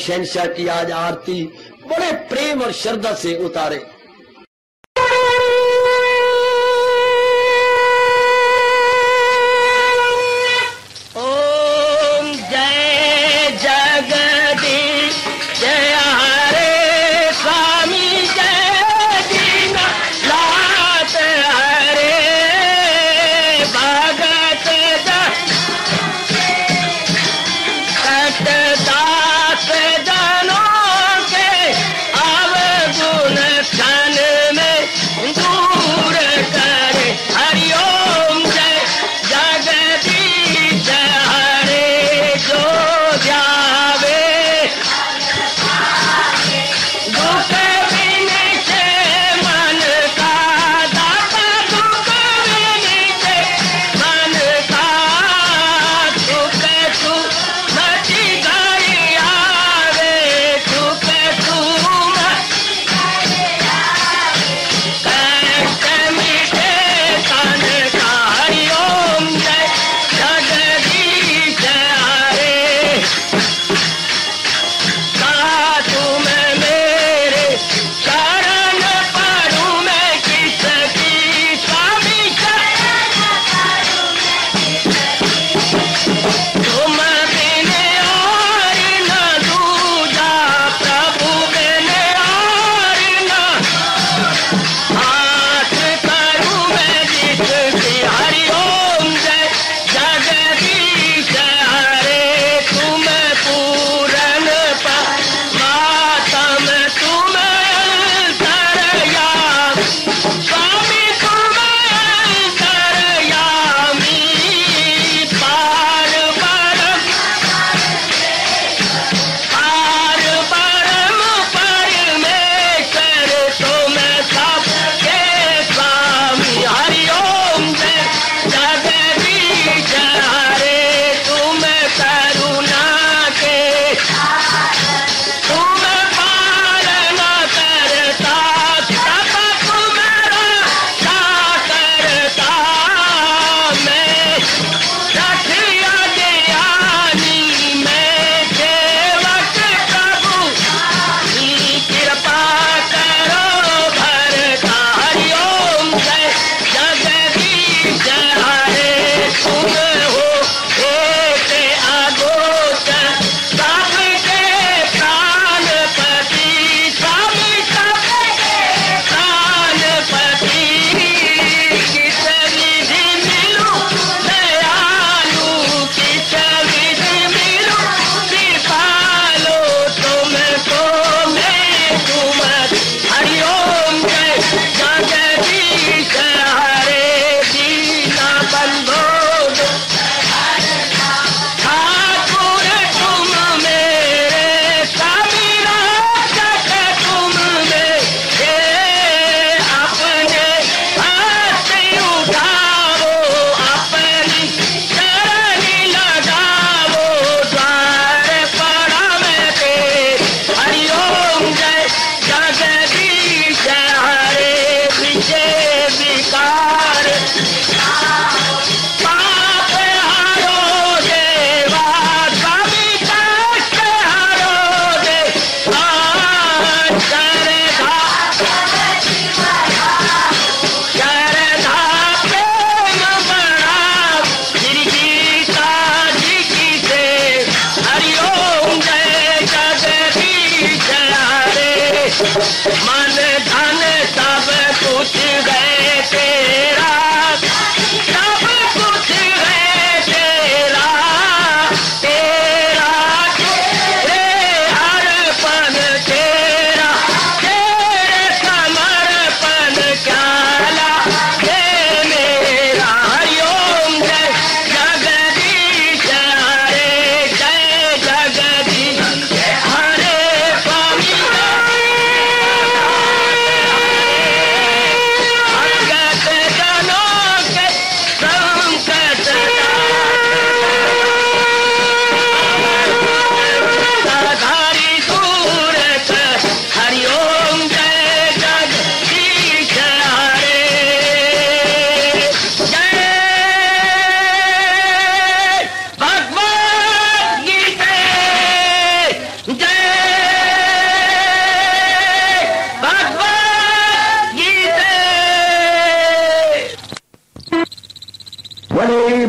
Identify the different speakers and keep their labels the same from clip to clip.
Speaker 1: शहंशाह की आज आरती बड़े प्रेम और श्रद्धा से उतारे।
Speaker 2: दास जनों के अवगुण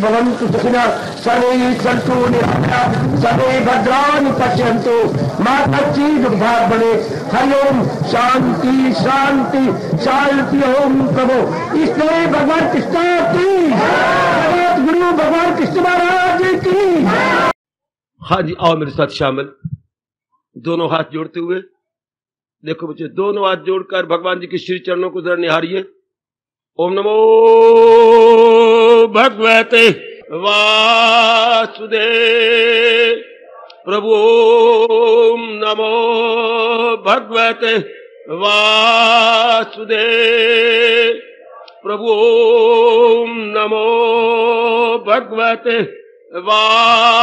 Speaker 1: भवन्तु सुखिनः सर्वे सन्तु निरामयाः सर्वे भद्राणि पश्यन्तु मा कश्चित् दुर्भाग् भवेत्। हरि ओम शांति शांति शांति। ओम प्रभु इसलिए भगवान कृष्ण की गुरु भगवान कृष्ण महाराज की।
Speaker 2: हाँ जी, आओ मेरे साथ शामिल। दोनों हाथ जोड़ते हुए देखो बच्चे, दोनों हाथ जोड़कर भगवान जी के श्री चरणों को जरा निहारिए। ओम नमो भगवते वासुदेव प्रभु। ओम नमो भगवते वासुदेव प्रभु। ओम नमो भगवते वासुदेवाय।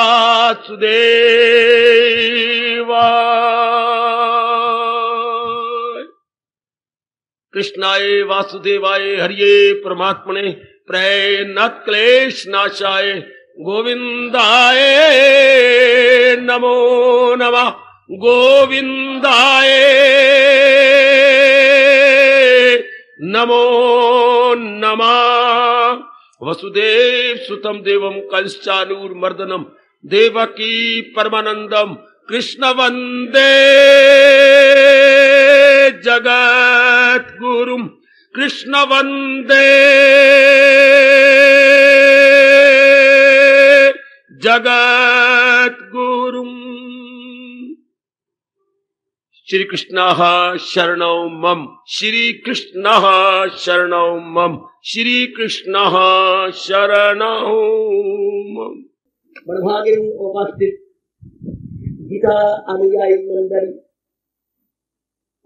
Speaker 2: कृष्णाय वासुदेवाय हरिये परमात्मने प्रणत क्लेश नाशाय गोविंदाय नमो नमः। गोविंदाय नमो नमः। वसुदेव सुतम देवम कंसचानूरमर्दनम देवकी परमानंदम कृष्ण वंदे जगत गुरुम। कृष्ण वंदे जगत गुरुम। श्री कृष्ण शरणौ मम। श्री कृष्ण शरणौ मम। श्री कृष्ण शरणौ मम।
Speaker 3: बड़भागे में उपस्थित गीता अनुयायी मंडल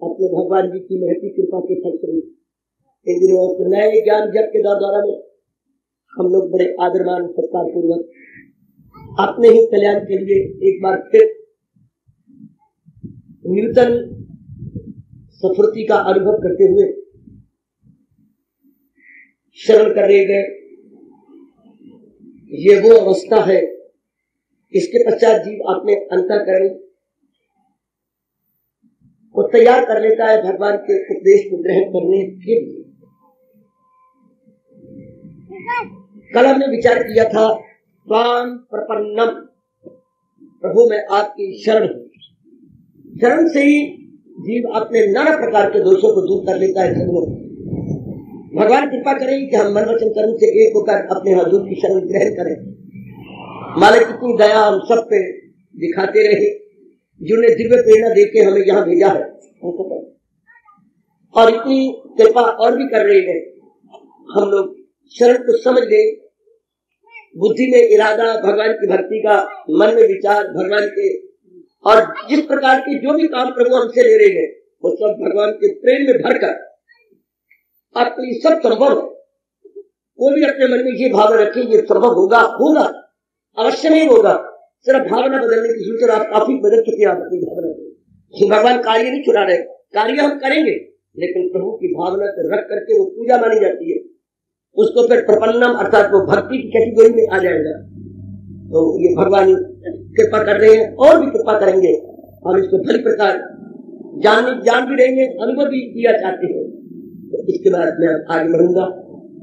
Speaker 3: अपने भगवान जी की महती कृपा के फलस्वरूप इन दिनों नए ज्ञान जप के द्वारा में हम लोग बड़े आदरमान सत्कार पूर्वक अपने ही कल्याण के लिए एक बार फिर न्यूटन सफलता का अनुभव करते हुए शरण करने गए। ये वो अवस्था है, इसके पश्चात जीव अपने अंतःकरण को तैयार कर लेता है भगवान के उपदेश को ग्रहण करने के लिए। कल हमने विचार किया था स्वाम प्रपन्नम, प्रभु मैं आपकी शरण हूं। शरण से ही जीव अपने नाना प्रकार के दोषों को दूर कर लेता है। भगवान कृपा करें कि हम मन वचन कर्म से एक होकर अपने हजूर की शरण ग्रहण करें। मालिक कितनी दया हम सब पे दिखाते रहे, जिन्होंने दिव्य प्रेरणा देके हमें यहाँ भेजा है और इतनी कृपा और भी कर रहे हैं। हम लोग शरण को समझ गए, बुद्धि में इरादा भगवान की भक्ति का, मन में विचार भगवान के, और जिस प्रकार के जो भी काम प्रभु हमसे ले रहे हैं वो सब भगवान के प्रेम में भरकर आपके लिए सब संभव है। वो भी अपने मन में ये भावना रखें ये संभव होगा, होगा अवश्य नहीं होगा। सिर्फ भावना बदलने की सूचना आप काफी बदल चुके हैं अपनी भावना को। भगवान कार्य नहीं छुड़ा रहे, कार्य हम करेंगे लेकिन प्रभु की भावना को रख करके वो पूजा मानी जाती है। उसको फिर प्रपन्नम अर्थात वो भक्ति की कैटेगरी में आ जाएगा। तो ये भगवान कृपा कर रहे हैं और भी कृपा करेंगे। हम इसको भली प्रकार जान भी रहेंगे, अनुभव भी किया चाहते हैं। तो इसके बाद मैं आगे बढ़ूंगा।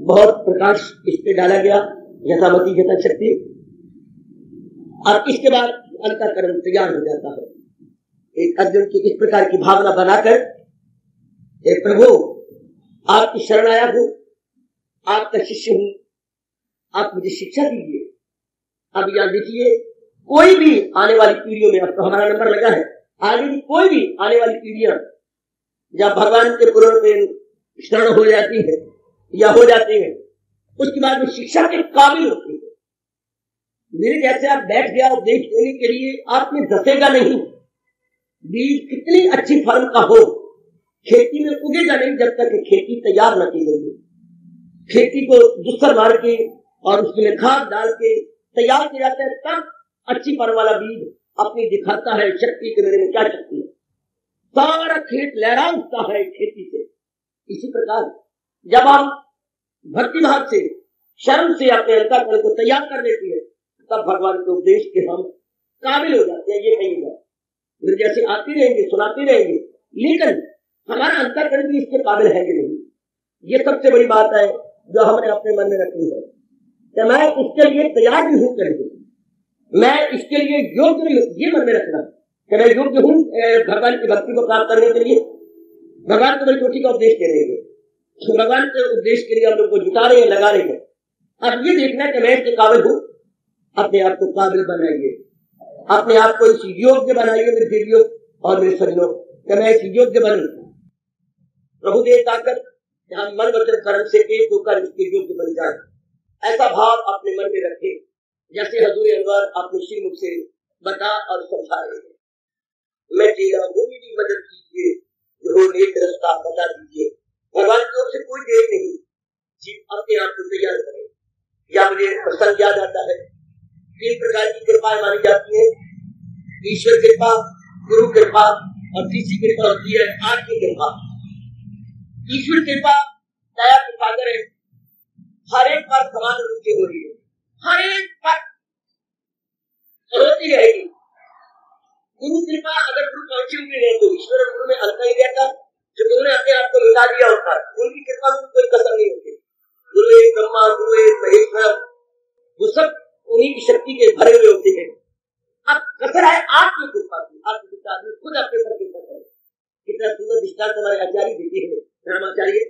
Speaker 3: बहुत प्रकाश इस पे डाला गया, यथामति यथाशक्ति। और इसके बाद अंतःकरण तैयार हो जाता है। एक अर्जुन की इस प्रकार की भावना बनाकर, हे प्रभु आपकी शरण आया हूं, आपका शिष्य हूं, आप मुझे शिक्षा दीजिए। अब यहाँ देखिए, कोई भी आने वाली पीढ़ियों में, अब तो हमारा नंबर लगा है, आगे भी कोई भी आने वाली पीढ़ियां जब भगवान के पूर्ण प्रेम शरण हो जाती है या हो जाते हैं, उसके बाद वो शिक्षा के काबिल होती है। मेरे जैसे आप बैठ गया उपदेश देने के लिए, आप में धसेगा नहीं। बीज कितनी अच्छी फर्म का हो, खेती में उगेगा नहीं जब तक खेती तैयार न की गई। खेती को दुस्तर मार के और उसमें खाद डाल के तैयार किया जाता है, तब अच्छी फर्म वाला बीज अपनी दिखाता है शक्ति के मेरे में क्या शक्ति है। सारा खेत लहरा उठता है खेती से। इसी प्रकार जब हम भक्ति भाव से शर्म से अपने अंतःकरण को तैयार कर लेती है, तब भगवान के उपदेश के हम काबिल हो जाते हैं। ये कहिएगा फिर जैसे आती रहेंगे, सुनाते रहेंगे, लेकिन हमारा अंतःकरण भी इसके काबिल है कि नहीं, ये सबसे बड़ी बात है जो हमने अपने मन में रखी है। कि मैं इसके लिए तैयार भी हूं करके, मैं इसके लिए योग्य, ये मन में रखना कि मैं योग्य हूं भगवान की भक्ति को प्राप्त करने के लिए। भगवान को बड़ी चोटी का उपदेश दे रहे हैं, भगवान के उपदेश के लिए हम लोग को जुटा रहे हैं, लगा रहे हैं। अब ये देखना है कि मैं इसके काबिल हूं। अपने आप को काबिल बनाइए, अपने आप को इस योग्य बनाइए मेरे देवियों और मेरे सज्जनों, कि मैं इस योग्य बनूं। प्रभु दे ताकत हम मन वचन कर्म से एक होकर इसके योग्य बन जाए। ऐसा भाव अपने मन में रखे जैसे हजूर अनवर अपने श्रीमुख से बता और समझा रहे हैं। मैं चेहरा वो मेरी मदद कीजिए, जो नेक रास्ता बता दीजिए। भगवान की ओर से कोई देर नहीं, सिर्फ अपने आप को तैयार करें। या मुझे प्रसंग याद आता है, 3 प्रकार की कृपाएं मानी जाती है, ईश्वर कृपा, गुरु कृपा और तीसरी कृपा होती है आत्म कृपा। ईश्वर कृपा दया की सागर है, हर एक पर समान रूप से हो रही है, हर एक पर होती रहेगी। गुरु कृपा अगर गुरु पहुंचे हुए हैं तो ईश्वर और गुरु में अंतर ही रहता, जो गुरु ने अपने आप को मिटा दिया होता है, उनकी कृपा में कोई कसर नहीं होती। गुरु एक ब्रह्मा, गुरु एक महेश्वर, वो सब उन्हीं की शक्ति के भरे हुए होते हैं। अब कसर है आत्म कृपा की, आत्म कृपा में खुद अपने पर कृपा करें। कितना सुंदर दृष्टांत हमारे आचार्य देते हैं, रामाचार्य।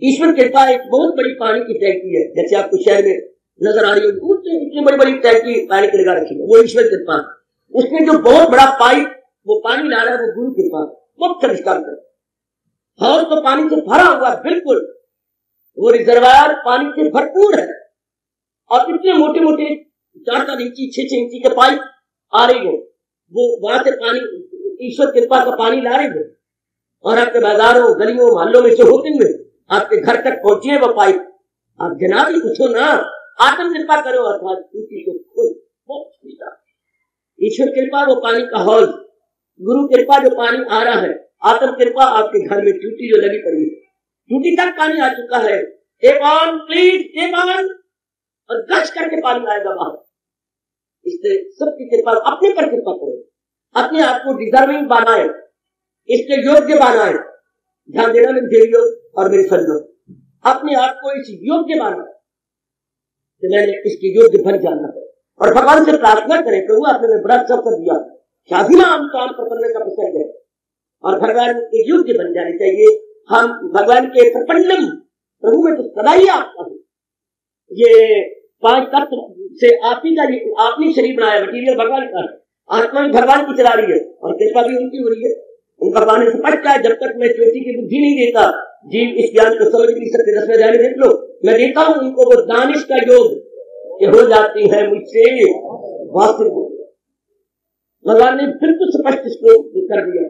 Speaker 3: ईश्वर कृपा एक बहुत बड़ी पानी की टैंकी है, जैसे आपको शहर में नजर आ रही हो, इतनी बड़ी बड़ी टैंकी पानी की लगा रखी है, वो ईश्वर कृपा। उसमें जो बहुत बड़ा पाइप वो पानी ला रहा है, वो गुरु कृपा, बहुत दृष्टांत है। हाउस तो पानी से भरा हुआ, बिल्कुल वो रिजर्वायर पानी से भरपूर है, और इतने मोटे मोटे 4 इंची 6 इंची के पाइप आ रही है, वो वहां से पानी ईश्वर कृपा का पानी ला रही है, और आपके बाजारों गलियों मोहल्लों में से होते हुए आपके घर तक पहुंचे वो पाइप। आप जनाब ही पूछो ना, आत्म कृपा करो अर्थात ईश्वर कृपा वो पानी का हौज, गुरु कृपा जो पानी आ रहा है, आत्म कृपा आपके घर में टूटी जो लगी पड़ी है, टूटी तक पानी आ चुका है, tape on please, tape on, और गश करके पानी आएगा बाहर। इससे सबकी कृपा, अपने पर कृपा करें, अपने आप को डिजर्विंग बनाए, इसके योग्य बनाए। ध्यान देना मेरे देवियों और मेरे सज्जनों, अपने आप को इस योग्य बनाए कि मैंने इसके योग्य बन जाना है, और भगवान से प्रार्थना करें, प्रभु आपने मैं बड़ा सब कर दिया, शादी ना हम काम करने का पसंद है, और भगवान के योग्य बन जाने चाहिए। हम भगवान के प्रपन्नम, प्रभु में तो सदा ही आपका हूं। ये 5 तत्व से आप ही का, आपने शरीर बनाया, मटीरियल भगवान का, आत्मा भी भगवान की चला रही है, और कृपा भी उनकी हो रही है। भगवान ने स्पष्ट है, जब तक मैं चोटी की बुद्धि नहीं देता, जीव इस ज्ञान को समझ नहीं सकते। 10वें अध्याय में देख लो, मैं देता हूं उनको वो दानिश का योग कि हो जाती है मुझसे वास्तविक। भगवान ने बिल्कुल स्पष्ट इसको कर दिया,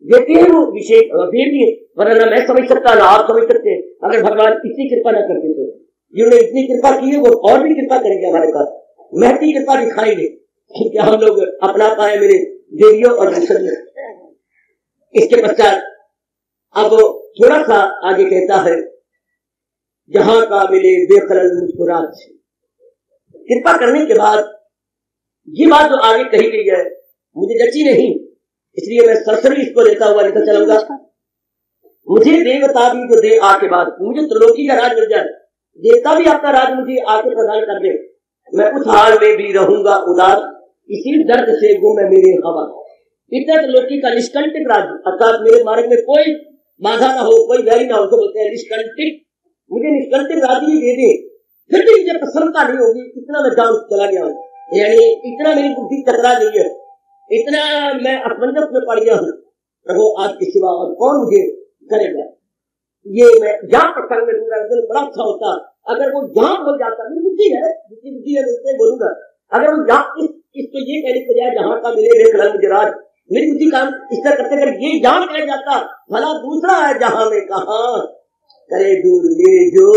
Speaker 3: देते हैं वो विशेष दे दिए, वरना मैं समझ सकता ना आप समझ सकते। अगर भगवान इतनी कृपा न करते तो, जिन्होंने इतनी कृपा की है वो और भी कृपा करेंगे हमारे पास, महती कृपा दिखाएंगे कि हम लोग अपना पाए मेरे देवियों और मिशन। इसके पश्चात अब थोड़ा सा आगे कहता है, जहां का मिले बेखलल मुस्कुराहट से। कृपा करने के बाद ये बात जो आगे कही गई है मुझे जची नहीं, इसलिए मैं सरसरी इसको लेता हुआ लेकर चलूंगा। मुझे देवता भी जो दे आके बाद, मुझे त्रिलोकी का राज मिल जाए, देवता भी आपका राज मुझे आके प्रदान कर दे, मैं उस हाल में भी रहूंगा उदास, इसी दर्द से गुम है मेरे हवा। इतना त्रिलोकी का निष्कंटक राज, अर्थात मेरे मार्ग में कोई बाधा ना हो, कोई वैरी ना हो, तो बोलते हैं निष्कंटक। मुझे निष्कंटक राज ही दे दे, फिर भी मुझे प्रसन्नता नहीं होगी, इतना मैं जान चला गया हूँ, यानी इतना मेरी बुद्धि चकरा गई है, इतना मैं असमंजस में पड़ गया हूँ। प्रभु आपके सिवा और कौन मुझे करेगा। ये मैं जहाँ प्रसंग में लूंगा, बड़ा अच्छा होता अगर वो जहाँ हो जाता। मेरी बुद्धि है, जितनी बुद्धि है उससे बोलूंगा, अगर वो जहाँ इसको ये कहने के बजाय जहाँ का मिले देख मुझे राज, मेरी बुद्धि काम इस तरह करते कर ये जहाँ कह जाता, भला दूसरा है जहाँ में कहा करे दूर मेरे जो।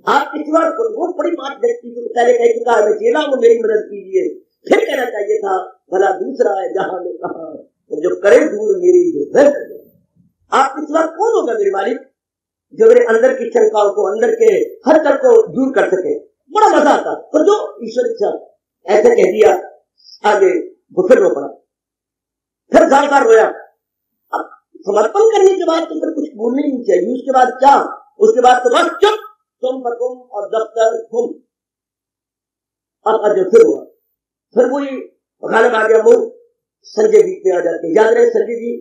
Speaker 3: आप इस बार बहुत बड़ी बात व्यक्ति को पहले कह चुका है, मैं चेला हूँ मेरी मदद कीजिए, फिर कहना चाहिए था भला दूसरा है जहाँ में कहा जो करे दूर मेरी जो। आप इस बार कौन होगा मेरे मालिक, जो मेरे अंदर की शंकाओं को, अंदर के हर तल को दूर कर सके। बड़ा मजा आता, तो जो ईश्वर इच्छा ऐसे कह दिया, आगे फिर रो पड़ा, फिर गार रोया। अब समर्पण करने के बाद तो फिर कुछ बोलने नहीं चाहिए, उसके बाद क्या, उसके बाद तो बस चुप, तुम बकुम और दफ्तर तुम, अब अर्जुन फिर हुआ, फिर वही गाना आ गया मोह। संजय बीच में आ जाते हैं। याद रहे संजय जी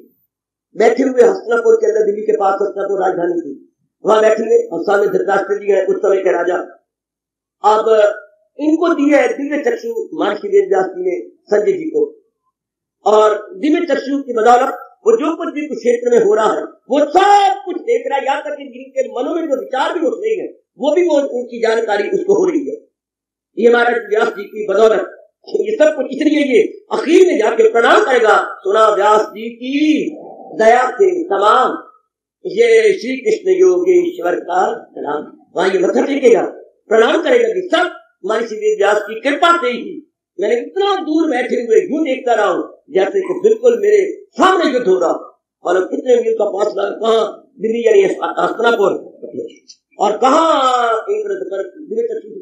Speaker 3: बैठे हुए हस्तिनापुर के अंदर, दिल्ली के पास हस्तिनापुर राजधानी थी, वहां बैठे और सामने धृतराष्ट्र जी है उस समय के राजा। अब इनको दिए दिव्य चक्षु महर्षि वेदव्यास जी ने संजय जी को, और दिव्य चक्षु की बदौलत वो जो कुछ भी क्षेत्र में हो रहा है वो सब कुछ देख रहा है। यहाँ तक कि जिनके मनों में जो विचार भी उठ रही है वो भी वो उनकी जानकारी उसको हो रही है। ये महाराज व्यास जी की बदौलत ये सब कुछ, इसलिए ये आखिर में जाके प्रणाम करेगा, सुना व्यास जी की दया से तमाम, ये श्री कृष्ण योगेश्वर का नाम। वहां ये मत्था टेकेगा, प्रणाम करेगा कि सब महर्षि वेदव्यास की कृपा से ही मैंने इतना दूर बैठे हुए यूं देखता रहा हूं जैसे कि बिल्कुल मेरे सामने युद्ध हो रहा। और कितने मील का फासला, कहाँ दिल्ली यानी हस्तिनापुर और कहाँ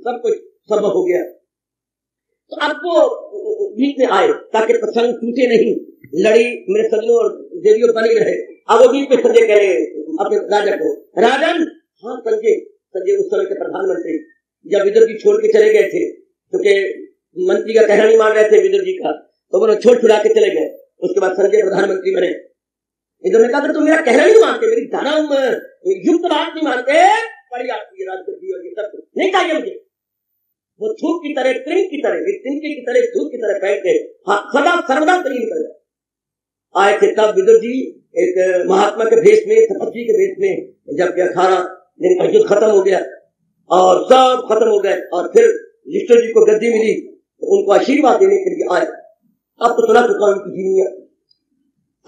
Speaker 3: सब कुछ संभव हो गया। तो आपको बीच में आए ताकि प्रसंग टूटे नहीं, लड़ी मेरे सजनों और देवियों बनी रहे। अब वो बीच में संजय कह रहे अपने राजा को, राजन, हाँ संजय उस समय के प्रधानमंत्री जब विदुर जी छोड़ के चले गए थे, क्योंकि मंत्री का कहना नहीं मान रहे थे विदुर जी का, तो वो छोड़ छुड़ा के चले गए। उसके बाद संजय प्रधानमंत्री बने। विदुर ने कहा तुम मेरा कहना नहीं मानते, मेरी धर्म युक्त बात नहीं मानते, पड़ी आपकी राजगद्दी और ये सब नहीं चाहिए मुझे। वो थूक की तरह, त्रिंक की तरह, तिनके की तरह, थूक की तरह बैठ के सदा सर्वदा तलीन कर आए थे। तब विदुर जी एक महात्मा के भेष में, तपस्वी के भेष में, जब 18 दिन का युद्ध खत्म हो गया और सब खत्म हो गए और फिर युधिष्ठिर जी को गद्दी मिली तो उनको आशीर्वाद देने के लिए आए। अब तो सुना चुका उनकी जीवनी।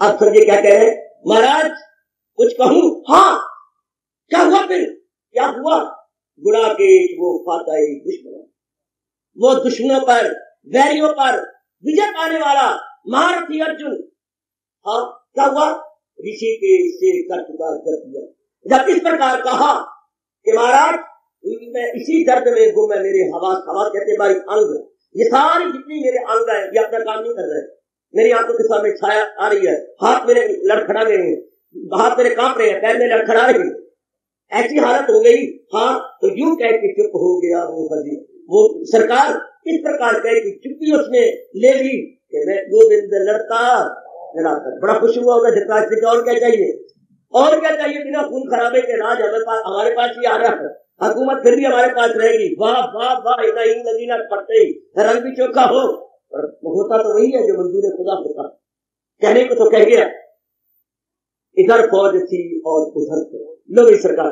Speaker 3: अब संजय क्या कह रहे हैं, महाराज कुछ कहूं? हाँ, क्या हुआ फिर? क्या हुआ? गुणाकेश वो फाताए दुश्मन, वो दुश्मनों पर, वैरियों पर विजय पाने वाला महारथी अर्जुन। हाँ, क्या हुआ? ऋषिकेश से कर चुका दिया। जब इस प्रकार कहा कि महाराज मैं इसी दर्द में गुम है, मेरे हवास कहते भाई अंग, ये सारी जितनी मेरे अंग है ये अपना काम नहीं कर रहे। मेरी आंखों के सामने छाया आ रही है, हाथ मेरे लड़खड़ा गए हैं, हाथ मेरे कांप रहे हैं, पैर मेरे लड़खड़ा रहे हैं, ऐसी हालत हो गई। हाँ, तो यूं कह के चुप हो गया वो हजी। वो सरकार इस प्रकार कह के चुप्पी उसने ले ली कि मैं गोविंद लड़ता लड़ाता। बड़ा खुश हुआ होगा धृतराष्ट्र, और क्या चाहिए, और क्या चाहिए? बिना खून खराबे के राज हमारे पास ही आ रहा है, हुकूमत फिर भी हमारे पास रहेगी। वाह वाह वाह, नदी ना पड़ते रंग भी चौका हो, और होता तो वही है जो मंजूर खुदा होता। कहने को तो कह गया, इधर फौज थी और उधर लोग सरकार,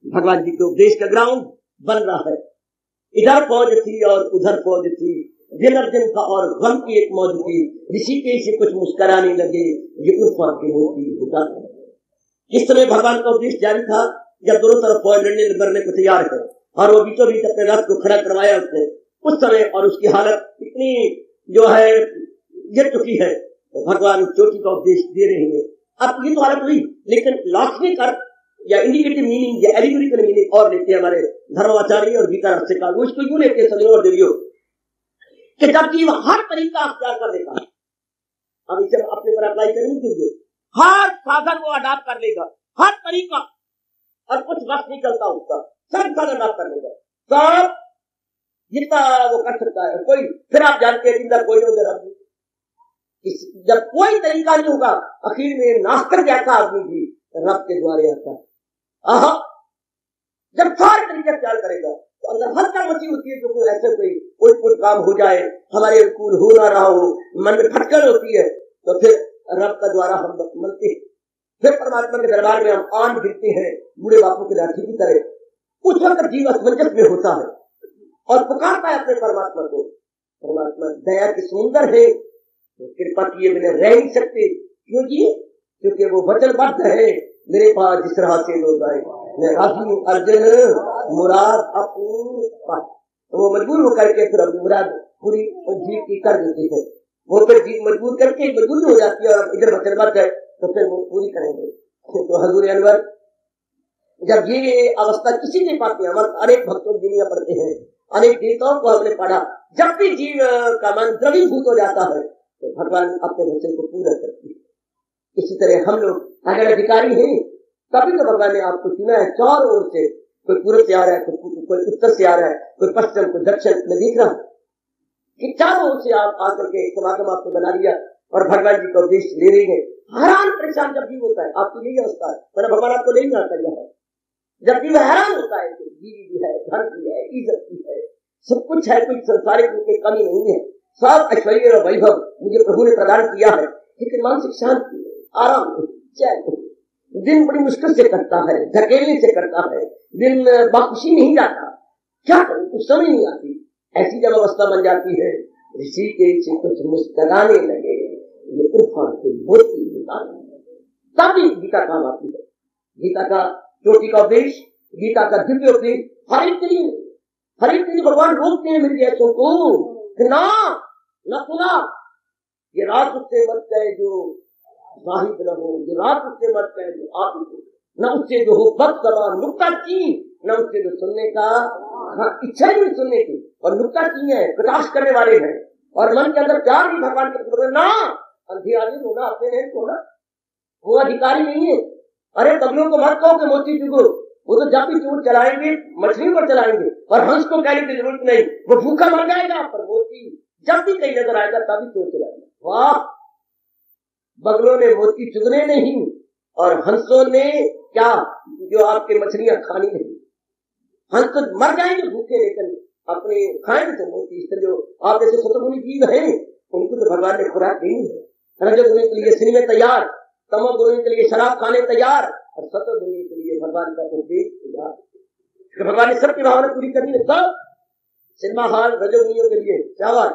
Speaker 3: भगवान जी के उपदेश का ग्राउंड बन रहा है। इधर फौज थी और उधर फौज थी, विनर्जन का और गम की एक मौज थी। ऋषिकेश से कुछ मुस्कराने लगे, ये उर्फा की होती होता। इस समय भगवान का उपदेश जारी था जब दोनों तरफ फौज लड़ने मरने को तैयार है, और वो बीचों बीच अपने रथ को खड़ा करवाया उसने उस समय, और उसकी हालत इतनी जो है गिर चुकी है, तो भगवान चोटी का उपदेश दे रहे हैं। अब ये तो हालत हुई, लेकिन लॉजिक अर्थ या इंडिकेटिव मीनिंग या एलिगोरिकल मीनिंग और लेते हैं हमारे धर्माचार्य और गीता रक्षकार। वो इसको यूं लेते हैं सभी और देवियों कि जब जीव हर तरीका अख्तियार कर लेता है, अब इसे अपने पर अप्लाई करेंगे, हर साधन वो अडॉप्ट कर लेगा, हर तरीका, और कुछ वक्त नहीं चलता उसका, सब साधन अडॉप्ट कर लेगा, सब जितना वो कर सकता है। कोई फिर आप जानते हैं कोई होगा, जब कोई तरीका नहीं होगा, आखिर में नास्तर जैसा आदमी भी रब के द्वारे आता है। जब सारे तरीके ख्याल करेगा तो अंदर हल्का मची होती है, जो कोई ऐसे कोई काम हो जाए, हमारे अनुकूल हो ना रहा हो, मन में खटकन होती है, तो फिर रब का द्वारा हम मिलते हैं, फिर परमात्मा के दरबार में हम आन गिरते हैं बूढ़े बापू के लाठी की तरह। उस वक्त जीव असमंजस में होता है और पुकारता है अपने परमात्मा को। परमात्मा दया की समुंदर है, तो कृपा किए बिना रह नहीं सकते। क्यों जी? क्योंकि वो वचनबद्ध है, मेरे पास जिस राह से लोग आए मैं राजी अर्जुन मुराद अपनी, तो वो मजबूर होकर के फिर अपनी मुराद पूरी जीव की कर देते हैं। वो फिर जीव मजबूर करके मजबूरी हो जाती है, और इधर वचनबद्ध है तो फिर वो पूरी करेंगे। तो हजूर अनवर जब ये अवस्था किसी ने पाती है, हमारे अनेक भक्तों की दुनिया पढ़ते हैं, अनेक गीतों को हमने पढ़ा, जब भी जीव का मन द्रवीभूत हो जाता है तो भगवान अपने वचन को पूरा करते हैं। इसी तरह हम लोग अगर अधिकारी हैं तभी तो भगवान ने आपको चुना है। चारों ओर से कोई पूर्व से आ रहा है, कोई उत्तर से आ रहा है, कोई पश्चिम, कोई दक्षिण में दिख रहा, कि चारों ओर से आप आकर के समागम आपको बना लिया और भगवान जी का उपदेश ले रही है। हैरान परेशान जब जीव होता है, आपकी यही अवस्था है, मैंने भगवान आपको नहीं आता यहाँ। जब जीव हैरान होता है कि बीवी भी है, घर भी है, इज्जत भी है, सब कुछ है, कोई संसारिक रूप में कमी नहीं है, सब ऐश्वर्य और वैभव मुझे प्रभु ने प्रदान किया है, लेकिन मानसिक शांति, आराम, चैन, दिन बड़ी मुश्किल से करता है, धकेलने से करता है, दिन बाखुशी नहीं जाता, क्या करूं, कुछ समझ नहीं आती। ऐसी जब अवस्था बन जाती है, ऋषि के कुछ मुस्कुराने लगे, ये उर्फान के मोती तभी गीता काम आती है। गीता का चोटी का उपदेश, गीता का दिव्य उपदेश हर एक के लिए भगवान रोकते हैं मेरे जैसों को, ना न सुना, ये रात उससे मत कहे जो साहिब न हो, ये रात उससे मत कहे जो आप, न उससे जो हो भक्त समान नुकता चीन, न उससे जो सुनने का इच्छा ही नहीं सुनने की, और नुकता चीन है, प्रकाश करने वाले हैं, और मन के अंदर प्यार भी भगवान के ना, अंधियारी होना अपने नहीं होना, वो अधिकारी नहीं है। अरे बगलों को मत कहो कि मोती चुगो, वो तो जब भी चूर चलाएंगे मछली पर चलाएंगे, और हंस को कहने की जरूरत नहीं, वो भूखा मर जाएगा, पर मोती जब भी कहीं नजर आएगा तभी चोर चलाएगा। वाह, बगलों ने मोती चुगने नहीं, और हंसों ने क्या, जो आपके मछलियां खानी नहीं। हंस तो मर जाएंगे भूखे, लेकिन अपने खाएंगे तो मोती। इससे जो आप जैसे सतगुणी जीव हैं, उनको तो भगवान ने खुराक देनी है। रजोगुणी के लिए सिनेमा तैयार, तमोगुणी के लिए शराब खाने तैयार, और सतोगुणी के लिए भगवान का उपदेश तैयार। भगवान ने सबकी भावना पूरी करनी है। सब सिनेमा हॉल रजोगुणियों के लिए, चावल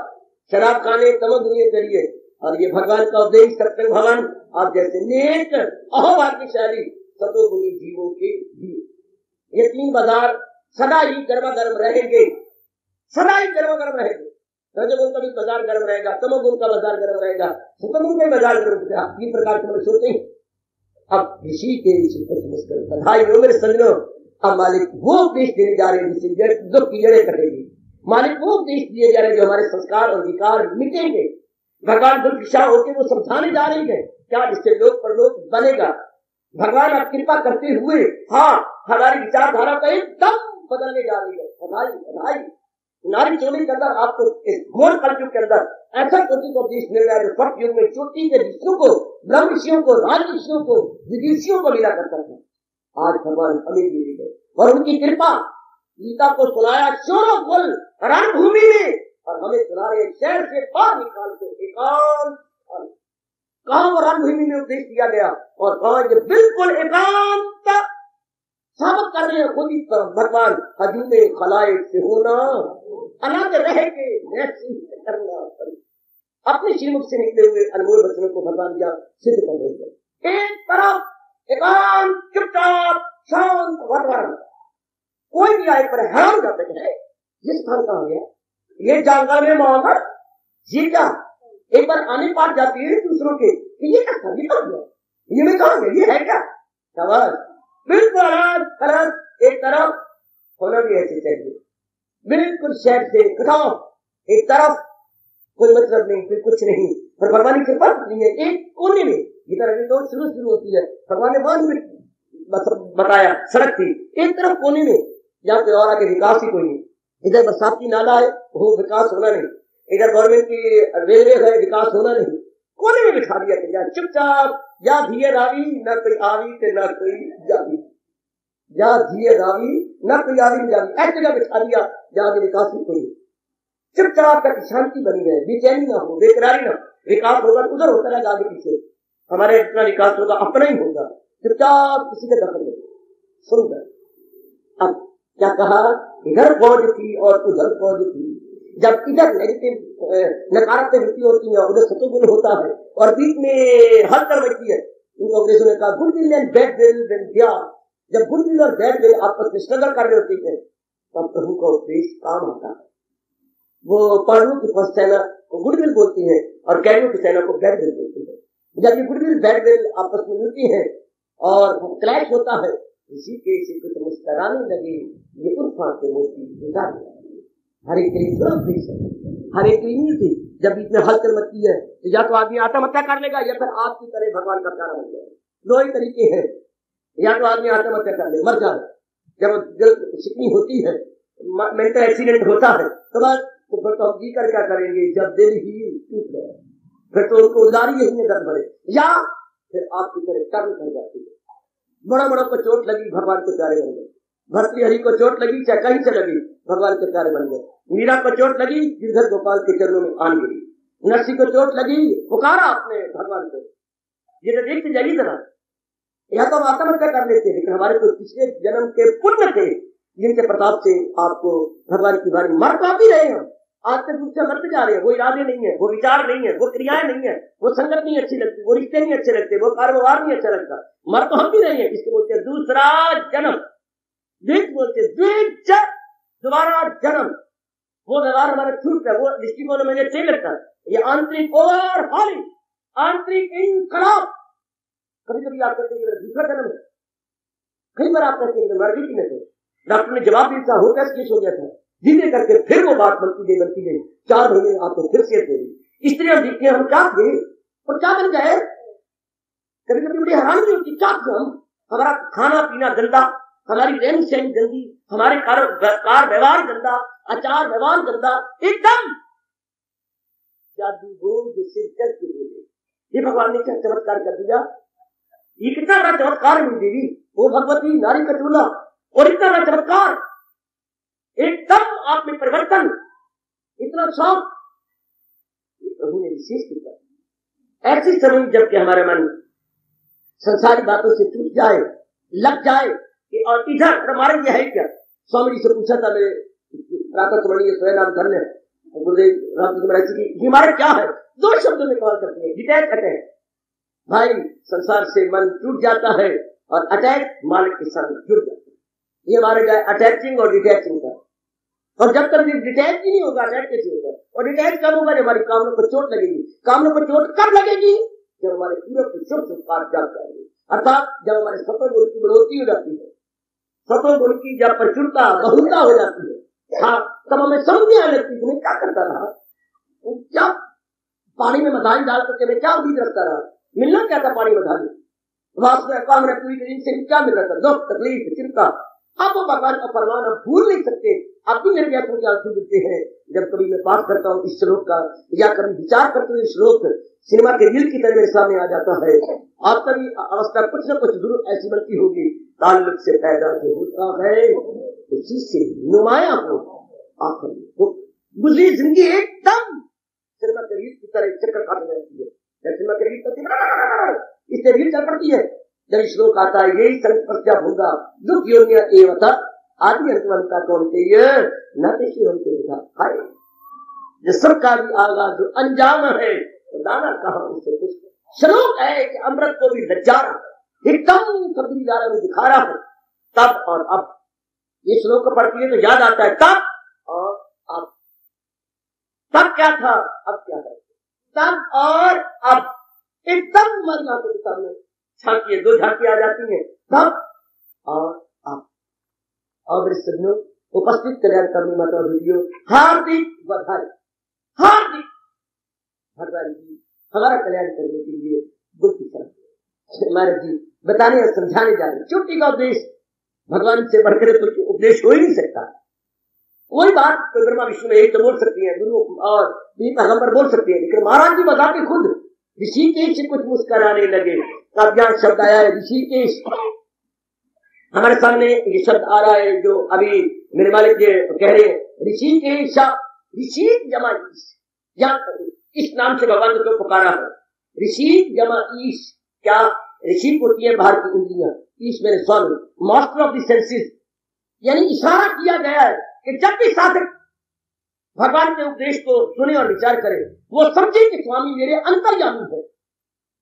Speaker 3: शराब खाने तमोगुणियों के लिए, और ये भगवान का उपदेश सत्संग भवन आप जैसे नेक अहोभाग्यशाली सतोगुणी जीवों के लिए। ये तीन बाजार सदा ही गर्मा गर्म रहेंगे, सदा ही गर्मा गर्म रहेंगे। रजोगुण का भी बाजार गर्म रहेगा, तमोगुण का बाजार गर्म रहेगा, सतोगुण का बाजार गर्म रहेगा। ये प्रकार के लोग सोचते हैं। अब ऋषि के भाई वो मेरे समझो, अब मालिक वो उपदेश देने जा रहे हैं जिससे दुख की जड़ें कटेगी। मालिक वो उपदेश दिए जा रहे हैं जो हमारे संस्कार और विकार मिटेंगे। भगवान दुर्दिशा होकर वो समझाने जा रही है क्या, जिससे लोक परलोक बनेगा। भगवान आप कृपा करते हुए हाँ हमारी विचारधारा को एकदम बदलने जा रही है। बधाई बधाई। नारी चोली के अंदर आपको इस घोर कलयुग के अंदर ऐसा चोटी को उपदेश मिल रहा है जो फट युग में चोटी के ऋषियों को, ब्रह्म ऋषियों को, राज ऋषियों को, विदेशियों को मिला करता था। आज भगवान हमें मिल गए और उनकी कृपा गीता को सुनाया शोरों बोल रणभूमि में, और हमें सुना रहे शहर से पार निकाल के एकांत। कहाँ वो रणभूमि में उपदेश दिया गया और कहाँ ये बिल्कुल एकांत साबित कर रहे हैं खुद ही भगवान हजूमे खलाए से होना अलग रह के करना। अपने श्रीमुख से निकले हुए अनमोल वचनों को भगवान यहाँ सिद्ध कर रहे हैं। एक तरफ एकांत चुपचाप शांत वातावरण, कोई भी आए पर हैरान जाते है ये स्थान कहाँ गया, ये जंगल में मांगर ये क्या। एक बार आने पार जाती है दूसरों के ये क्या था, ये कहाँ गया, ये में कहाँ गया, ये है क्या। शाबाश, बिल्कुल अलग एक तरफ होना भी ऐसे चाहिए, बिल्कुल शहर से कटाव एक तरफ, कोई मतलब नहीं, कोई कुछ नहीं। पर भगवान की कृपा नहीं है एक कोने में, ये तरह तो शुरू होती है। भगवान ने बाद में बताया सड़क थी एक तरफ कोने में, जहाँ पे और आगे विकास ही कोई नहीं। इधर बरसाती नाला है वो विकास होना नहीं, इधर गवर्नमेंट की रेलवे है विकास होना नहीं, कोने में बिठा दिया कि चुपचाप या धीरे रावी न कोई आवी के न कोई जावी, या धीरे रावी न कोई आवी न जावी, ऐसी जगह बिठा दिया जहाँ विकास ही कोई। चुपचाप कर शांति बनी रहे, बेचैनी ना हो, बेकरारी ना। विकास होगा उधर होता रहेगा आगे पीछे, हमारे इतना विकास होगा अपना ही होगा। चुपचाप किसी के दखल नहीं। सुंदर अब क्या कहा, इधर फौज थी और उधर फौज थी। जब इधर नेगेटिव नकारात्मक वृत्ति होती है उधर सतोगुण होता है और बीच में हलचल मचती है। इनको अंग्रेजों ने कहा good will and bad will. जब गुड विल और बैड विल आपस में स्ट्रगल कर रहे होते हैं तब प्रभु का उपदेश काम आता है। वो पांडवों की फर्स्ट सेना को गुड विल बोलती है और कैरियों की सेना को बैड विल बोलती है। जब ये गुड विल बैड विल आपस में मिलती है और क्लैश होता है, इसी के इसी कुछ मुस्कुराने लगे, ये उर्फा के मोती हरे कृष्ण थी। जब बीच में हलचल मचती है तो या तो आदमी आत्महत्या कर लेगा या फिर आपकी तरह भगवान का प्यारा बन जाएगा। दो ही तरीके हैं, या तो आदमी आत्महत्या कर ले मर जाए। जब दिल शिकनी होती है, मेंटल एक्सीडेंट होता है तो तो फिर तो हम जी कर क्या करेंगे जब दिल ही टूट गया, फिर तो उनको उदारी यही में दर्द भरे, या फिर आपकी तरह कर्म कर जाती है। बड़ा बड़ा को चोट लगी, भगवान के प्यारे बन गए। भर्तृहरि को चोट लगी, चाहे कहीं से लगी, भगवान के प्यारे बन गए। मीरा को चोट लगी, गिरधर गोपाल के चरणों में आन गिरी। नरसिंह को चोट लगी, पुकारा आपने भगवान को, ये तो देखते जाइए जरा, या तो हम आत्महत्या कर लेते, लेकिन हमारे तो पिछले जन्म के पुण्य थे जिनके प्रताप से आपको भगवान की बारी मर तो आप ही रहे हैं, आत्मिक रूप से मरते जा रहे हैं। वो इरादे नहीं है, वो विचार नहीं है, वो क्रियाएं नहीं है, वो संगत नहीं अच्छी लगती, वो रिश्ते नहीं अच्छे लगते, वो कारोबार नहीं अच्छा लगता, मर तो हम भी रहे हैं। इसको बोलते हैं दूसरा जन्म, द्विज बोलते द्विज, दोबारा जन्म। वो व्यवहार हमारा छूट है, वो दृष्टिकोण में सही लगता है। ये आंतरिक ओवरहॉलिंग, आंतरिक इनकलाब। कभी कभी आप कहते हैं दूसरा जन्म है, कई बार आप कहते हैं मर गई थी, डॉक्टर ने जवाब दिया हो गया, केस हो गया था, धीरे करके फिर वो बात बनती गई 4 महीने आपको फिर से दे दी। स्त्रियां दिखते हम क्या थे और क्या बन गए। कभी कभी बड़ी हैरानी होती, क्या थे हम, हमारा खाना पीना गंदा, हमारी रहन सहन गंदी, हमारे कार व्यवहार गंदा, आचार व्यवहार गंदा, एकदम जादू हो जो सिर चल के बोले। ये भगवान ने क्या चमत्कार कर दिया, ये कितना बड़ा चमत्कार मिल देवी, वो भगवती नारी का चूल्हा, और इतना बड़ा चमत्कार, एकदम आप में परिवर्तन, इतना शौक प्रभु ने विशेष किया। ऐसी समय जबकि हमारा मन संसारी बातों से टूट जाए, लग जाए कि और इधर हमारे ये है क्या। स्वामी जी से पूछा था मेरे प्रातः स्मरणीय स्वयं धन्य गुरुदेव रामकृष्ण महाराज जी की, हमारे क्या है, 2 शब्दों में कॉल करते हैं, डिटैच अटैच। भाई संसार से मन टूट जाता है और अटैच मालिक के साथ जुड़ जाता है। ये हमारे क्या अटैचिंग और डिटैचिंग का। और जब तक डिटैच ही नहीं होगा, अटैच कैसे होगा। और डिटैच कब होगा, हमारी कामों को चोट लगेगी। कामों को चोट कब लगेगी, जब हमारे पूरे शुभ संस्कार जाग जाएंगे, अर्थात जब हमारे सत्व गुण की बढ़ोतरी हो जाती है, सत्व गुण की जब प्रचुरता बहुलता हो जाती है, हाँ, तब हमें समझ नहीं आने लगती मैं क्या करता रहा, क्या पानी में मधानी डाल करके मैं क्या उम्मीद रखता रहा, मिलना क्या था पानी मधानी, वास्तव में काम पूरी दिन से क्या मिल रहा था, दुख तकलीफ चिंता। अब वो भगवान का फरमान हम भूल नहीं सकते। अब भी मेरे आंखों के आंसू गिरते हैं जब कभी मैं पाठ करता हूँ इस श्लोक का, या कभी विचार करते हुए श्लोक सिनेमा के रील की तरह मेरे सामने आ जाता है। आपका भी अवस्था कुछ न कुछ जरूर ऐसी बनती होगी, ताल्लुक से पैदा जो होता है उसी से नुमाया हो आखिर गुजरी जिंदगी एकदम सिनेमा के रील की तरह चक्कर काट जाती है। सिनेमा के रील इससे रील चल पड़ती है। जब श्लोक आता है यही संस्पर्शा होगा दुख योग्य एवं आदि अंतवंता कौन के ये न किसी होते है जो सबका भी आगाज जो अंजाम है तो दाना कहा उससे कुछ। श्लोक है कि अमृत को भी नजारा एकदम कबीर दारा में दिखा रहा है तब और अब। ये श्लोक को पढ़ती है तो याद आता है तब और अब। तब क्या था अब क्या है, तब और अब एकदम मन आते के सामने झांकी, 2 झांकी आ जाती है, तब और अब। और सज्जनों उपस्थित कल्याण करनी माता वीडियो हार्दिक बधाई, हार्दिक भगवान जी हमारा कल्याण करने के लिए गुरु की तरफ महाराज जी बताने और समझाने जा रहे। चोटी का उपदेश भगवान से बढ़कर तो उपदेश हो ही नहीं सकता। वही बात तो ब्रह्मा विष्णु में एक तो बोल सकती है, गुरु और पैगंबर बोल सकते हैं, लेकिन महाराज जी बताते खुद ऋषिकेश से कुछ मुस्कुराने लगे। अब यहाँ शब्द आया है ऋषिकेश, हमारे सामने ये शब्द आ रहा है जो अभी मेरे मालिक जी कह रहे हैं ऋषिकेश, ऋषि जमा ईश, या इस नाम से भगवान को पुकारा है। ऋषि जमा ईश, क्या ऋषि होती है बाहर की इंद्रियां, ईश मेरे स्वामी मास्टर ऑफ द सेंसेस, यानी इशारा किया गया है कि जब भी साधक भगवान के उपदेश को सुने और विचार करे वो समझे कि स्वामी मेरे अंतर्यामी है।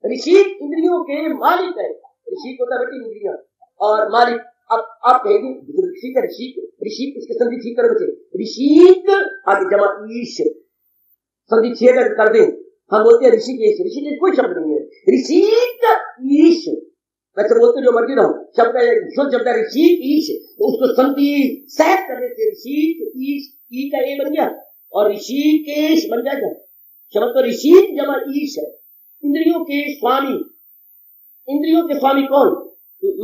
Speaker 3: ऋषि इंद्रियों के मालिक है, ऋषि को बेटी इंद्रियां और मालिक। अब आप कहेंगे ऋषि का ऋषि इसके संधि ठीक कर बचे, ऋषिक आगे जमा ईश संधि छेद कर दे, हम बोलते हैं ऋषिकेश, ऋषिकेश कोई शब्द नहीं है, ऋषिक ईश वैसे बोलते जो मर्जी रहो, शब्द शुद्ध शब्द ऋषिक ईश, तो उसको संधि सहज करने से ऋषिक ईश ई का ए बन गया और ऋषिकेश बन जाएगा। शब्द तो ऋषिक जमा ईश है। इंद्रियों के स्वामी, इंद्रियों के स्वामी कौन,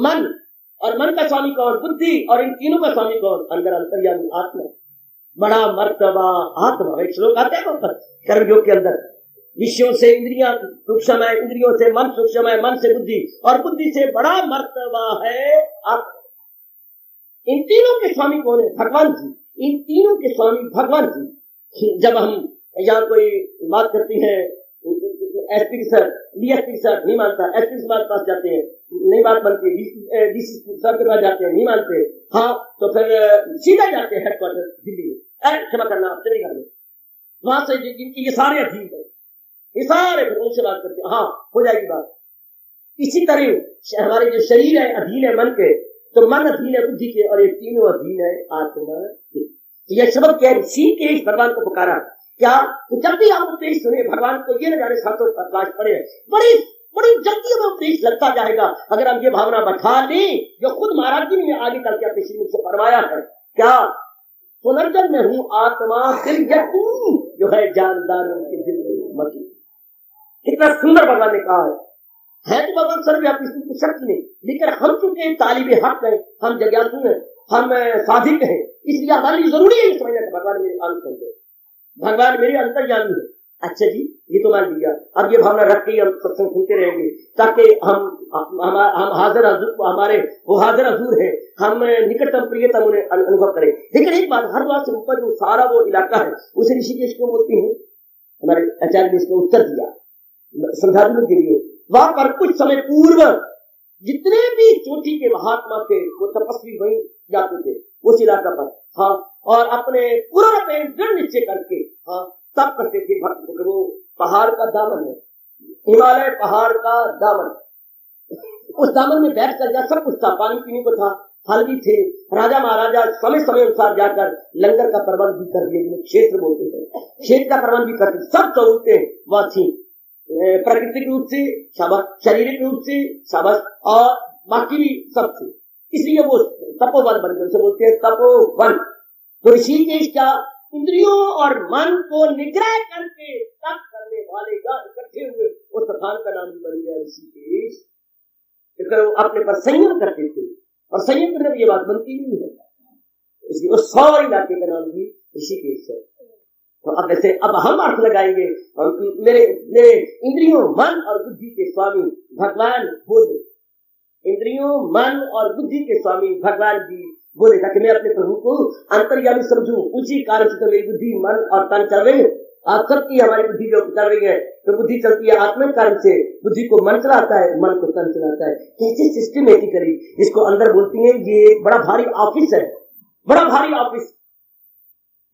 Speaker 3: मन, और मन का स्वामी कौन, बुद्धि, और इन तीनों का स्वामी कौन, अंदर अंतर्यामी आत्मा। बड़ा मर्तबा आत्मा। एक श्लोक आता है कर्मयोग के अंदर, विषयों से इंद्रियां सूक्ष्म है, इंद्रियों से मन सूक्ष्म है, मन से बुद्धि, और बुद्धि से बड़ा मर्तबा है आत्मा। इन तीनों के स्वामी कौन है? भगवान जी। इन तीनों के स्वामी भगवान जी। जब हम यहाँ कोई बात करती है, एसपी सर, डीएसपी सर नहीं मानता, एसपी सर पास जाते हैं, नहीं बात बनती, डीसी सर के पास जाते हैं, नहीं मानते, हाँ तो फिर सीधा जाते हैं हेडक्वार्टर दिल्ली में, क्षमा करना आपसे नहीं करना, वहां से जिनकी ये सारे अधीन है, ये सारे फिर उनसे बात करते हैं, हाँ हो जाएगी बात। इसी तरह हमारे जो शरीर है अधीन है मन के, तो मन अधीन है बुद्धि के, और ये तीनों अधीन है आत्मा के। यह शब्द क्या है? ऋषिकेश भगवान को पुकारा। क्या? तो जब भी आप उपदेश सुने, भगवान को ये न जाने सातों प्रकाश पड़े, बड़ी बड़ी जल्दी में उपदेश लगता जाएगा। अगर हम ये भावना बैठा लें जो खुद महाराज जी ने आगे चल के अपने श्रीमुख से फरमाया है, क्या? पुनर्जन्म में हूँ आत्मा दिल यकीन जो है जानदारों के दिल में मती। कितना सुंदर भगवान ने कहा है तो भगवान सर्वव्यापी, इसमें कोई शक नहीं। लेकिन हम चूंकि तालिबे हक हैं, हम जिज्ञासु हैं, हम साधिक हैं, इसलिए हमारे लिए जरूरी है समझना कि भगवान मेरे अंतर है, भगवान मेरे अंतर्यामी है। अच्छा जी, ये तो मान लिया। अब ये भावना रख के हम सत्संग सुनते रहेंगे, ताकि हम हाजिर हजूर, हमारे वो हाजिर हजूर है, हम निकटतम प्रियतम उन्हें अनुभव करें। लेकिन एक बात, हर बात से ऊपर जो सारा वो इलाका है उसे ऋषिकेश क्यों बोलते हैं? हमारे आचार्य ने इसको उत्तर दिया, श्रद्धालुओं के लिए। वहां पर कुछ समय पूर्व जितने भी चोटी के महात्मा थे वो तपस्वी वहीं जाते थे उस इलाका पर, हाँ, और अपने पूरा दृढ़ निश्चय करके, हाँ, तब करते थे भक्त को। वो पहाड़ का दामन है, हिमालय पहाड़ का दामन, उस दामन में बैठ कर जा सब कुछ था, पानी पीने को था, फल भी थे। राजा महाराजा समय समय अनुसार जाकर लंगर का प्रबंध भी कर दिए, क्षेत्र बोलते हैं, क्षेत्र का प्रबंध भी करते, सब सहूलतें वह थी, प्राकृतिक रूप से शाबाश, शारीरिक रूप से शाबाश, और बाकी भी सब थे। इसलिए वो तपोवन बन गए, उसे बोलते हैं तपोवन। तो ऋषिकेश क्या? इंद्रियों और मन को निग्रह करके तप करने वाले इकट्ठे हुए उस स्थान का नाम भी बन गया ऋषिकेश। वो अपने पर संयम करते थे, और संयम करने में ये बात बनती नहीं है, इसलिए उस 100 इलाके का नाम भी ऋषिकेश है। तो अब ऐसे अब हम अर्थ लगाएंगे, मेरे मेरे इंद्रियों मन और बुद्धि के स्वामी भगवान बोले, इंद्रियों मन और बुद्धि के स्वामी भगवान जी बोले, ताकि मैं अपने प्रभु को अंतर्यामी समझूं। उसी कारण से तो मेरी बुद्धि मन और तन चल रही है। आप सबकी हमारी बुद्धि जो चल रही है, तो बुद्धि चलती है आत्मिक कारण से, बुद्धि को मन चलाता है, मन को तन चलाता है। कैसे सिस्टमेटिकली इसको अंदर बोलती है। ये बड़ा भारी ऑफिस है, बड़ा भारी ऑफिस।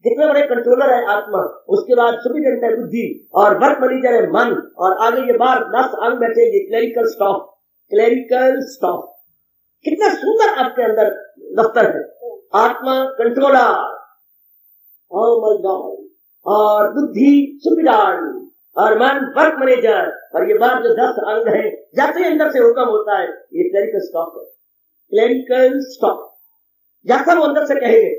Speaker 3: कितने बड़े कंट्रोलर है आत्मा, उसके बाद सुपरिटेंडेंट है बुद्धि, और वर्क मैनेजर है मन, और आगे ये बार 10 अंग बैठेंगे, क्लेरिकल स्टाफ, क्लेरिकल स्टाफ। कितना सुंदर आपके अंदर दफ्तर है। आत्मा कंट्रोलर, ओह माय गॉड, और बुद्धि सुपरिटेंडेंट, और मन वर्क मैनेजर, और ये बार जो 10 अंग है, जैसे अंदर से हुक्म होता है, ये क्लेरिकल स्टाफ है, क्लेरिकल स्टाफ। जैसा वो अंदर से कहेंगे,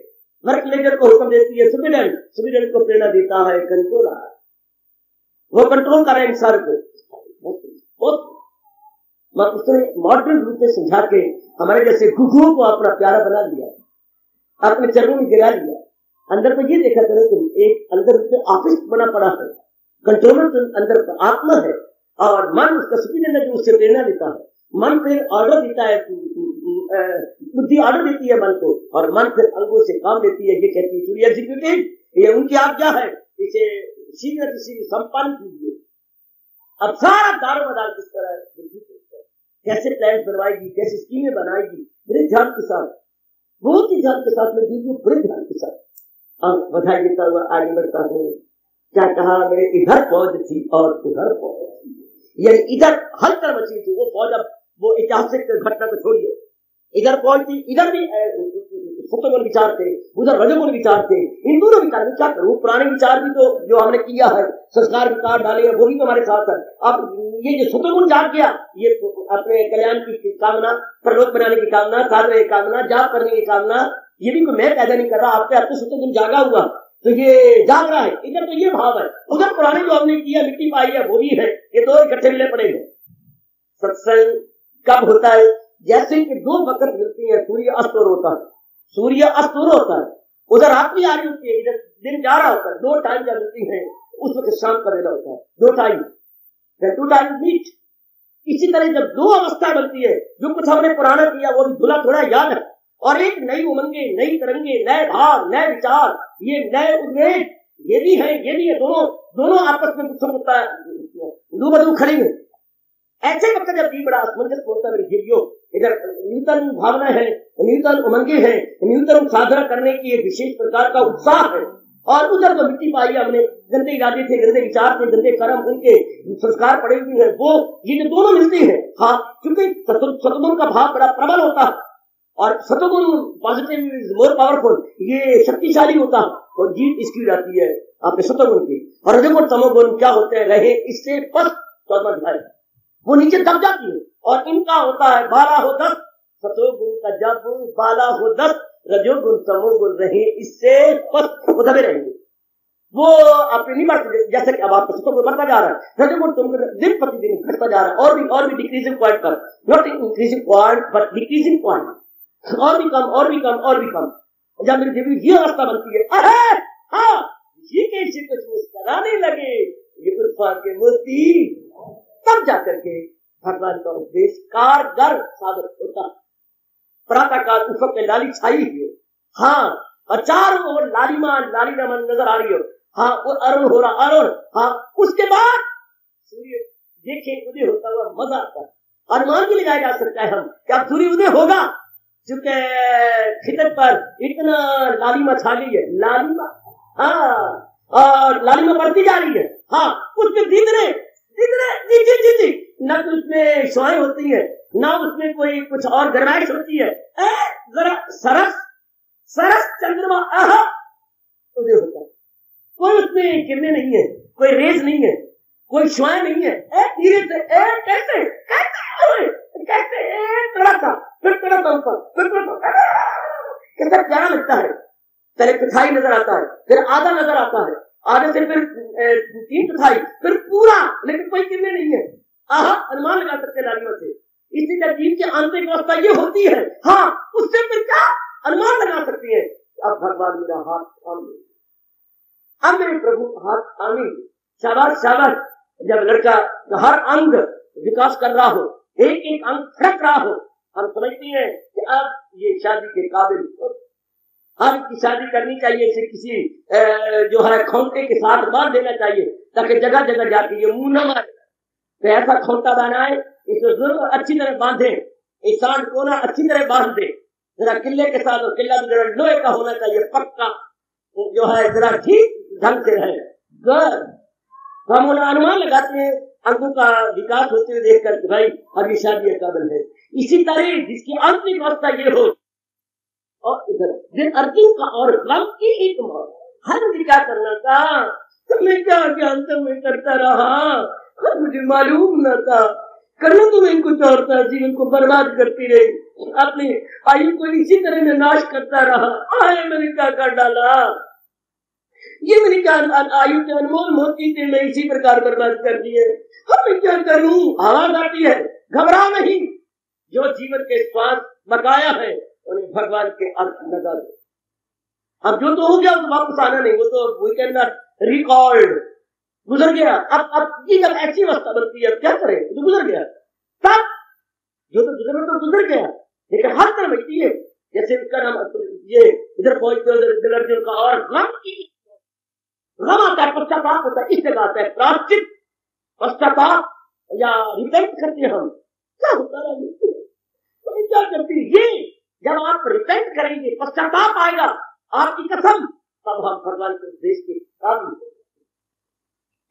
Speaker 3: वर्क मैनेजर को हुक्म देती है सुपरिटेंडेंट, सुपरिटेंडेंट को प्रेरणा देता है कंट्रोलर, वो कंट्रोल कर रहे हैं इंसान को। उसने मॉडर्न रूप में समझा के हमारे जैसे घुघुओं को अपना प्यारा बना लिया, अपने चरणों में गिरा लिया। अंदर को ये देखा करें कि एक अंदर ऑफिस बना पड़ा है, कंट्रोलर तो अंदर आत्मा है, और मन उसका सुपरिटेंडेंट उससे प्रेरणा देता है। मन फिर ऑर्डर देता है, बुद्धि ऑर्डर देती है मन को, और मन फिर अंगों से काम लेती है। ये कहती है टू बी एग्जीक्यूटेड, ये उनकी आज्ञा है, इसे शीघ्र किसी संपन्न कीजिए। अब सारा दारोमदार किस तरह है, बुद्धि कैसे प्लान बनवाएगी, कैसे स्कीमें बनाएगी, बड़े ध्यान के साथ, बहुत ही ध्यान के साथ में, बड़े ध्यान के साथ। अब बधाई देता हुआ आगे बढ़ता हूँ। क्या कहा? मेरे इधर फौज थी और उधर फौज थी, यानी इधर हलचल मची थी। वो फौज, अब वो ऐतिहासिक घटना को छोड़िए, इधर फौज थी, इधर भी सत्वगुण विचार थे, उधर रजोगुण विचार थे। इन दोनों विचार में क्या करूं? पुराने विचार भी तो जो हमने किया है, संस्कार विचार डाले हैं, वो भी तो हमारे साथ है। अब ये जो सत्वगुण जाग गया, ये अपने कल्याण की कामना, परलोक बनाने की कामना, साधना की कामना, जाप करने की कामना, ये भी कोई मैं पैदा नहीं कर रहा, आपके आपको सत्वगुण जागा हुआ, तो ये जाग रहा है। इधर तो ये भाव है, उधर पुराने जो हमने किया, मिट्टी पाई है, वो भी है। ये दो इकट्ठे मिले पड़े हैं। सत्संग कब होता है? जैसे कि 2 वक्त मिलती है, सूर्य अस्त और होता है, सूर्य अस्त और होता है, उधर रात्रि आ रही होती है, इधर दिन जा रहा होता है। 2 टाइम जब मिलती है उस वक्त शाम का वेला होता है, 2 टाइम, 2 टाइम मीट। इसी तरह जब 2 अवस्था बनती है, जो कुछ हमने पुराना किया वो भी धुला थोड़ा याद है, और एक नई उमंगे, नई तरंगे, नए भाव, नए विचार, ये नए उद्वेग, ये भी है ये भी है, दोनों आपस में कुछ होता है, दो खड़ी है। ऐसे वक्त जब भी बड़ा असमंजस होता है मेरे जीवियों, इधर न्यूतन भावना है, न्यूतन उमंगे है, न्यूतन साधना करने की एक विशेष प्रकार का उत्साह है, और उधर जो मिट्टी पाई हमने, गंदे इरादे थे, गंदे विचार थे, गंदे कर्म, उनके संस्कार पड़े हुए हैं, वो ये जो दोनों मिलती है, हाँ, क्योंकि सतगुण का भाव बड़ा प्रबल होता है, और सतगुण पॉजिटिव इज मोर पावरफुल, ये शक्तिशाली होता है, और जीत इसकी जाती है आपके सतगुण की। और रजोगुण तमोगुण क्या होते हैं, रहे इससे स्पष्ट 14वां अध्याय, वो नीचे दब जाती है, और इनका होता है 12 हो 10, सतोगुण का जब 12 हो 10, रजोगुण तमोगुण रहे इससे स्पष्ट, वो दबे रहेंगे, वो अपने नहीं बढ़ते, जैसे कि अब आपका सतोगुण बढ़ता जा रहा है, रजोगुण तमोगुण दिन प्रतिदिन घटता जा रहा है, और भी डिक्रीजिंग पॉइंट पर, not increasing point but decreasing point, और भी कम और भी कम और भी कम। जब मेरी देवी ये अवस्था बनती है, अरे हाँ, ये कैसे कुछ मुस्कुराने लगे, ये कृपा के मोती, तब जाकर के भगवान का उपदेश कारगर साबित होता। प्रातः काल ऊपर पे लाली छाई हुई है, हाँ, और चारों ओर लालिमा नजर आ रही हो, हाँ, और अरुण हो रहा, अरुण, हाँ, उसके बाद सूर्य देखे उदय होता हुआ मजा आता है। अनुमान भी लगाया जा सकता है हम क्या सूर्य उदय होगा, चूंकि खिदर पर इतना लालिमा छा गई है, लालिमा, हाँ, और लालिमा बढ़ती जा रही है, हाँ, उसमें दीदरे जी, न तो उसमें शुआएं होती है, न उसमें कोई कुछ और गरमाइश होती है, जरा सरस चंद्रमा उदय होता है, कोई उसमें किरणें नहीं है, कोई रेज नहीं है, कोई शुआएं नहीं है, धीरे से कैसे कितना प्यारा लगता है। पहले चौथाई नजर आता है, फिर आधा नजर आता है, आधे से फिर 3 चौथाई, फिर पूरा, लेकिन कोई किरणें नहीं है, अनुमान लगा सकते लालिमा से। इसी तरह जीव की आंतरिक अवस्था ये होती है, हाँ, उससे फिर क्या अनुमान लगा सकती है, अब भगवान मेरा हाथ थामे, अब मेरे प्रभु हाथ थामे, शाबाश शाबाश। जब लड़का हर अंग विकास कर रहा हो, एक एक अंग फड़क रहा हो, हम समझते हैं कि अब ये शादी के काबिल, हम की शादी करनी चाहिए, इसे किसी जो है खोंटे के साथ बांध देना चाहिए, ताकि जगह जगह जाके ये मुंह न मारे। तो ऐसा खोंटा बनाए, इसे जरूर अच्छी तरह बांधे, इस सांड को ना अच्छी तरह बांध दे, जरा किले के साथ, और किला जरा लोहे का होना चाहिए, पक्का, जो है जरा ठीक ढंग से रहे। हम अनुमान लगाते हैं अंगों का विकास होते हुए देख कर भाई अब ये शादी का काबिल है। इसी तरह जिसकी आंतरिक अवस्था ये हो, और इधर अर्जुन का और राम की एक मौत, हर क्या करना था, तो मैं क्या जानता मैं करता रहा, मुझे मालूम न था, करना तो मैं कुछ और था, जीवन को बर्बाद करती रही, अपनी आयु को इसी तरह में नाश करता रहा, मैंने क्या कर डाला, ये मेरी आयु के अनमोल मोती थे, मैं इसी प्रकार बर्बाद कर दिए, मैं क्या करूं, आवाज आती है, घबरा नहीं, जो जीवन के श्वास बकाया है उन्हें भगवान के अर्थ लगा दो। अब जो तो हो गया तो वापस आना नहीं, वो तो वी कैन नॉट रिकॉर्ड, गुजर गया। अब ये जब ऐसी अवस्था बनती है, क्या करें, तो गुजर गया, तब जो तो गुजरना तो गुजर गया, लेकिन हर तरह बैठी है, जैसे ये इधर पहुंचते उधर अर्जुन का और गम आता है, पश्चाताप होता है, इस जगह आता है प्राश्चित, पश्चाताप या रिपेंट करते हम, क्या होता है, क्या करती है ये, जब आप रिपेंट करेंगे, पश्चाताप आएगा आपकी कसम, तब हम भगवान के देश के काबिल हो।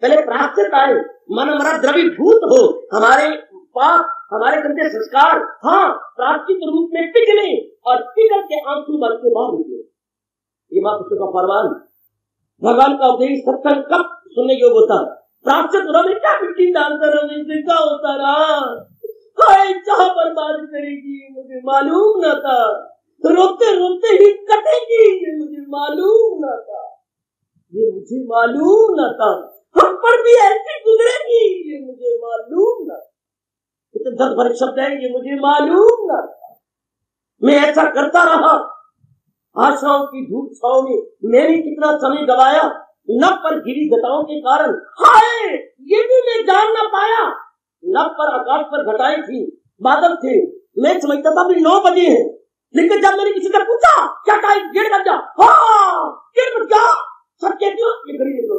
Speaker 3: पहले प्राश्चित आए, मन हमारा द्रवीभूत हो, हमारे पाप, हमारे गंदे संस्कार, हाँ, प्राश्चित रूप में पिघले, और पिघल के आंसू बन के बाहर निकले। ये महापुरुषों का फरमान। भगवान का उपदेश सत्संग कब सुनने योग्य होता, प्राश्चित में क्या मिट्टी डालता रहा, इससे क्या होता रहा, चाह बर्बाद करेगी, मुझे मालूम न था, तो रोते रोते ही कटेगी, ये मुझे मालूम न था, ये मुझे मालूम न था, हम पर भी ऐसी गुजरेगी, ये मुझे मालूम न था, कितने दर्द भरे शब्द है, ये मुझे मालूम न था, मैं ऐसा करता रहा, आशाओं की धूप छाओं में मैंने कितना समय गवाया, नभ पर गिरी घटाओं के कारण हाय ये भी मैं जान न पाया। नभ पर आकाश पर घटाएं थी, बादल थे, मैं समझता था अभी 9 बजे है, लेकिन जब मैंने किसी से पूछा क्या टाइम 1:30 बज गया, हाँ 1:30 बज गया, सब कहती हो ये घड़ी देखो।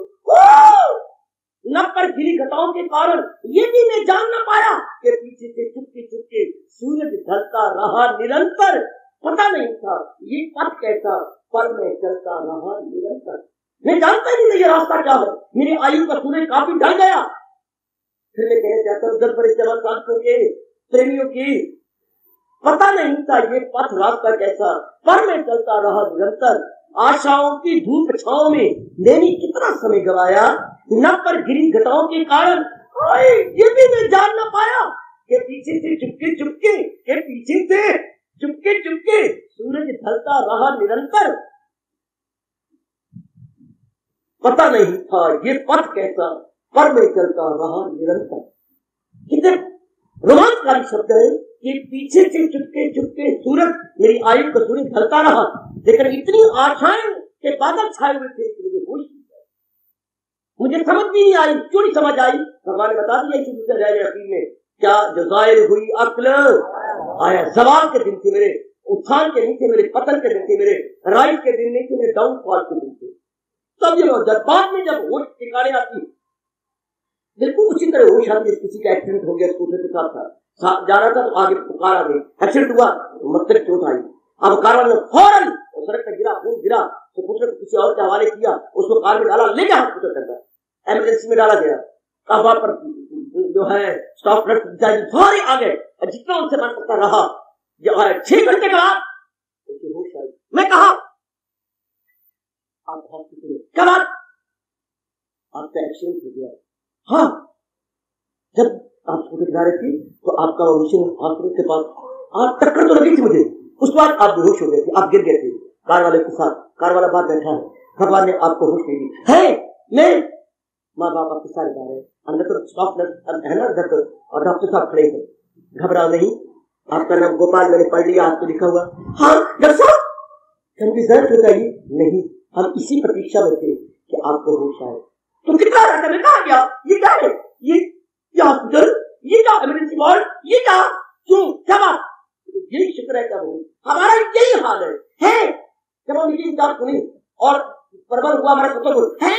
Speaker 3: नभ पर गिरी घटाओं के कारण ये भी मैं जान न पाया कि पीछे से चुपके चुपके सूरज ढलता रहा निरंतर। पता नहीं था ये पथ कैसा, पर मैं चलता रहा निरंतर। मैं जानता ही नहीं ये रास्ता क्या है, मेरी आयु का सूरज काफी ढल गया। फिर मैं कहना चाहता हूँ, दर साधकों के प्रेमियों की पता नहीं था ये पथ रास्ता कैसा, पर मैं चलता रहा निरंतर। आशाओं की धूप छाओं में मैंने कितना समय गवाया, नभ पर गिरी घटाओं के कारण ये भी मैं जान न पाया कि पीछे से चुपके चुपके के पीछे से चुपके चुपके सूरज ढलता रहा निरंतर। पता नहीं था ये पथ कैसा, पर मैं चलता रहा निरंतर। कितने रोमांचकारी शब्द है कि पीछे से चुपके चुपके सूरज, मेरी आयु का सूरज ढलता रहा, लेकिन इतनी आशाएं के बादल छाए हुए थे कि मुझे होश नहीं आई, मुझे समझ भी नहीं आई। क्यों नहीं समझ आई? भगवान ने बता दिया कि दूसरे अकील में क्या जो जाहिर हुई अक्ल आया। सवाल के दिन थे मेरे, उत्थान के दिन थे मेरे, पतन के दिन थे मेरे, राइज के दिन नहीं थे मेरे, डाउनफॉल के दिन थे। तब ये बाद में जब होश ठिकाने आती, बिल्कुल उसी तरह होश आती है। किसी का एक्सीडेंट हो गया, स्कूटर के साथ था, जा रहा था तो आगे पुकार आ गई, एक्सीडेंट हुआ, मस्तिष्क चोट आई। अब कार वाले फौरन सड़क पर गिरा, खून गिरा, तो स्कूटर को किसी और के हवाले किया, उसको कार में डाला, ले गया हॉस्पिटल के अंदर, एमरजेंसी में डाला गया। अब वहां पर जो है स्टाफ नर्स सारे आ गए, जितना उनसे मन करता रहा, 6 घंटे के बाद उसे होश आई। मैं कहा आप हॉस्पिटल में, क्या बात, आपका एक्सीडेंट हो गया। हाँ, जब आप स्कूटर चला रहे थे तो आपका मिशन हॉस्पिटल के पास आप टक्कर तो लगी थी मुझे, उसके बाद आप बेहोश हो गए थे, आप गिर गए थे कार वाले के साथ, कार वाला बात बैठा है, भगवान ने आपको होश नहीं दी है। मैं माँ बाप आपके सारे जा रहे हैं, अंदर तो स्टाफ नर्स है ना, अंदर तो, और डॉक्टर साहब खड़े हैं, घबराओ नहीं, आपका नाम गोपाल मैंने पढ़ लिया, आपको लिखा हुआ। हाँ डॉक्टर साहब, कभी रिजल्ट बताइए। नहीं, हम इसी प्रतीक्षा में थे कि आपको होश आए। तो कितना रहता है, कहा गया ये क्या है, ये हॉस्पिटल, ये क्या इमरजेंसी वार्ड, ये क्या, क्यों, क्या बात, यही शुक्र है, क्या बोलूं, हमारा यही हाल है। जब हम ये बात सुनी और प्रबल हुआ हमारा सत्य है,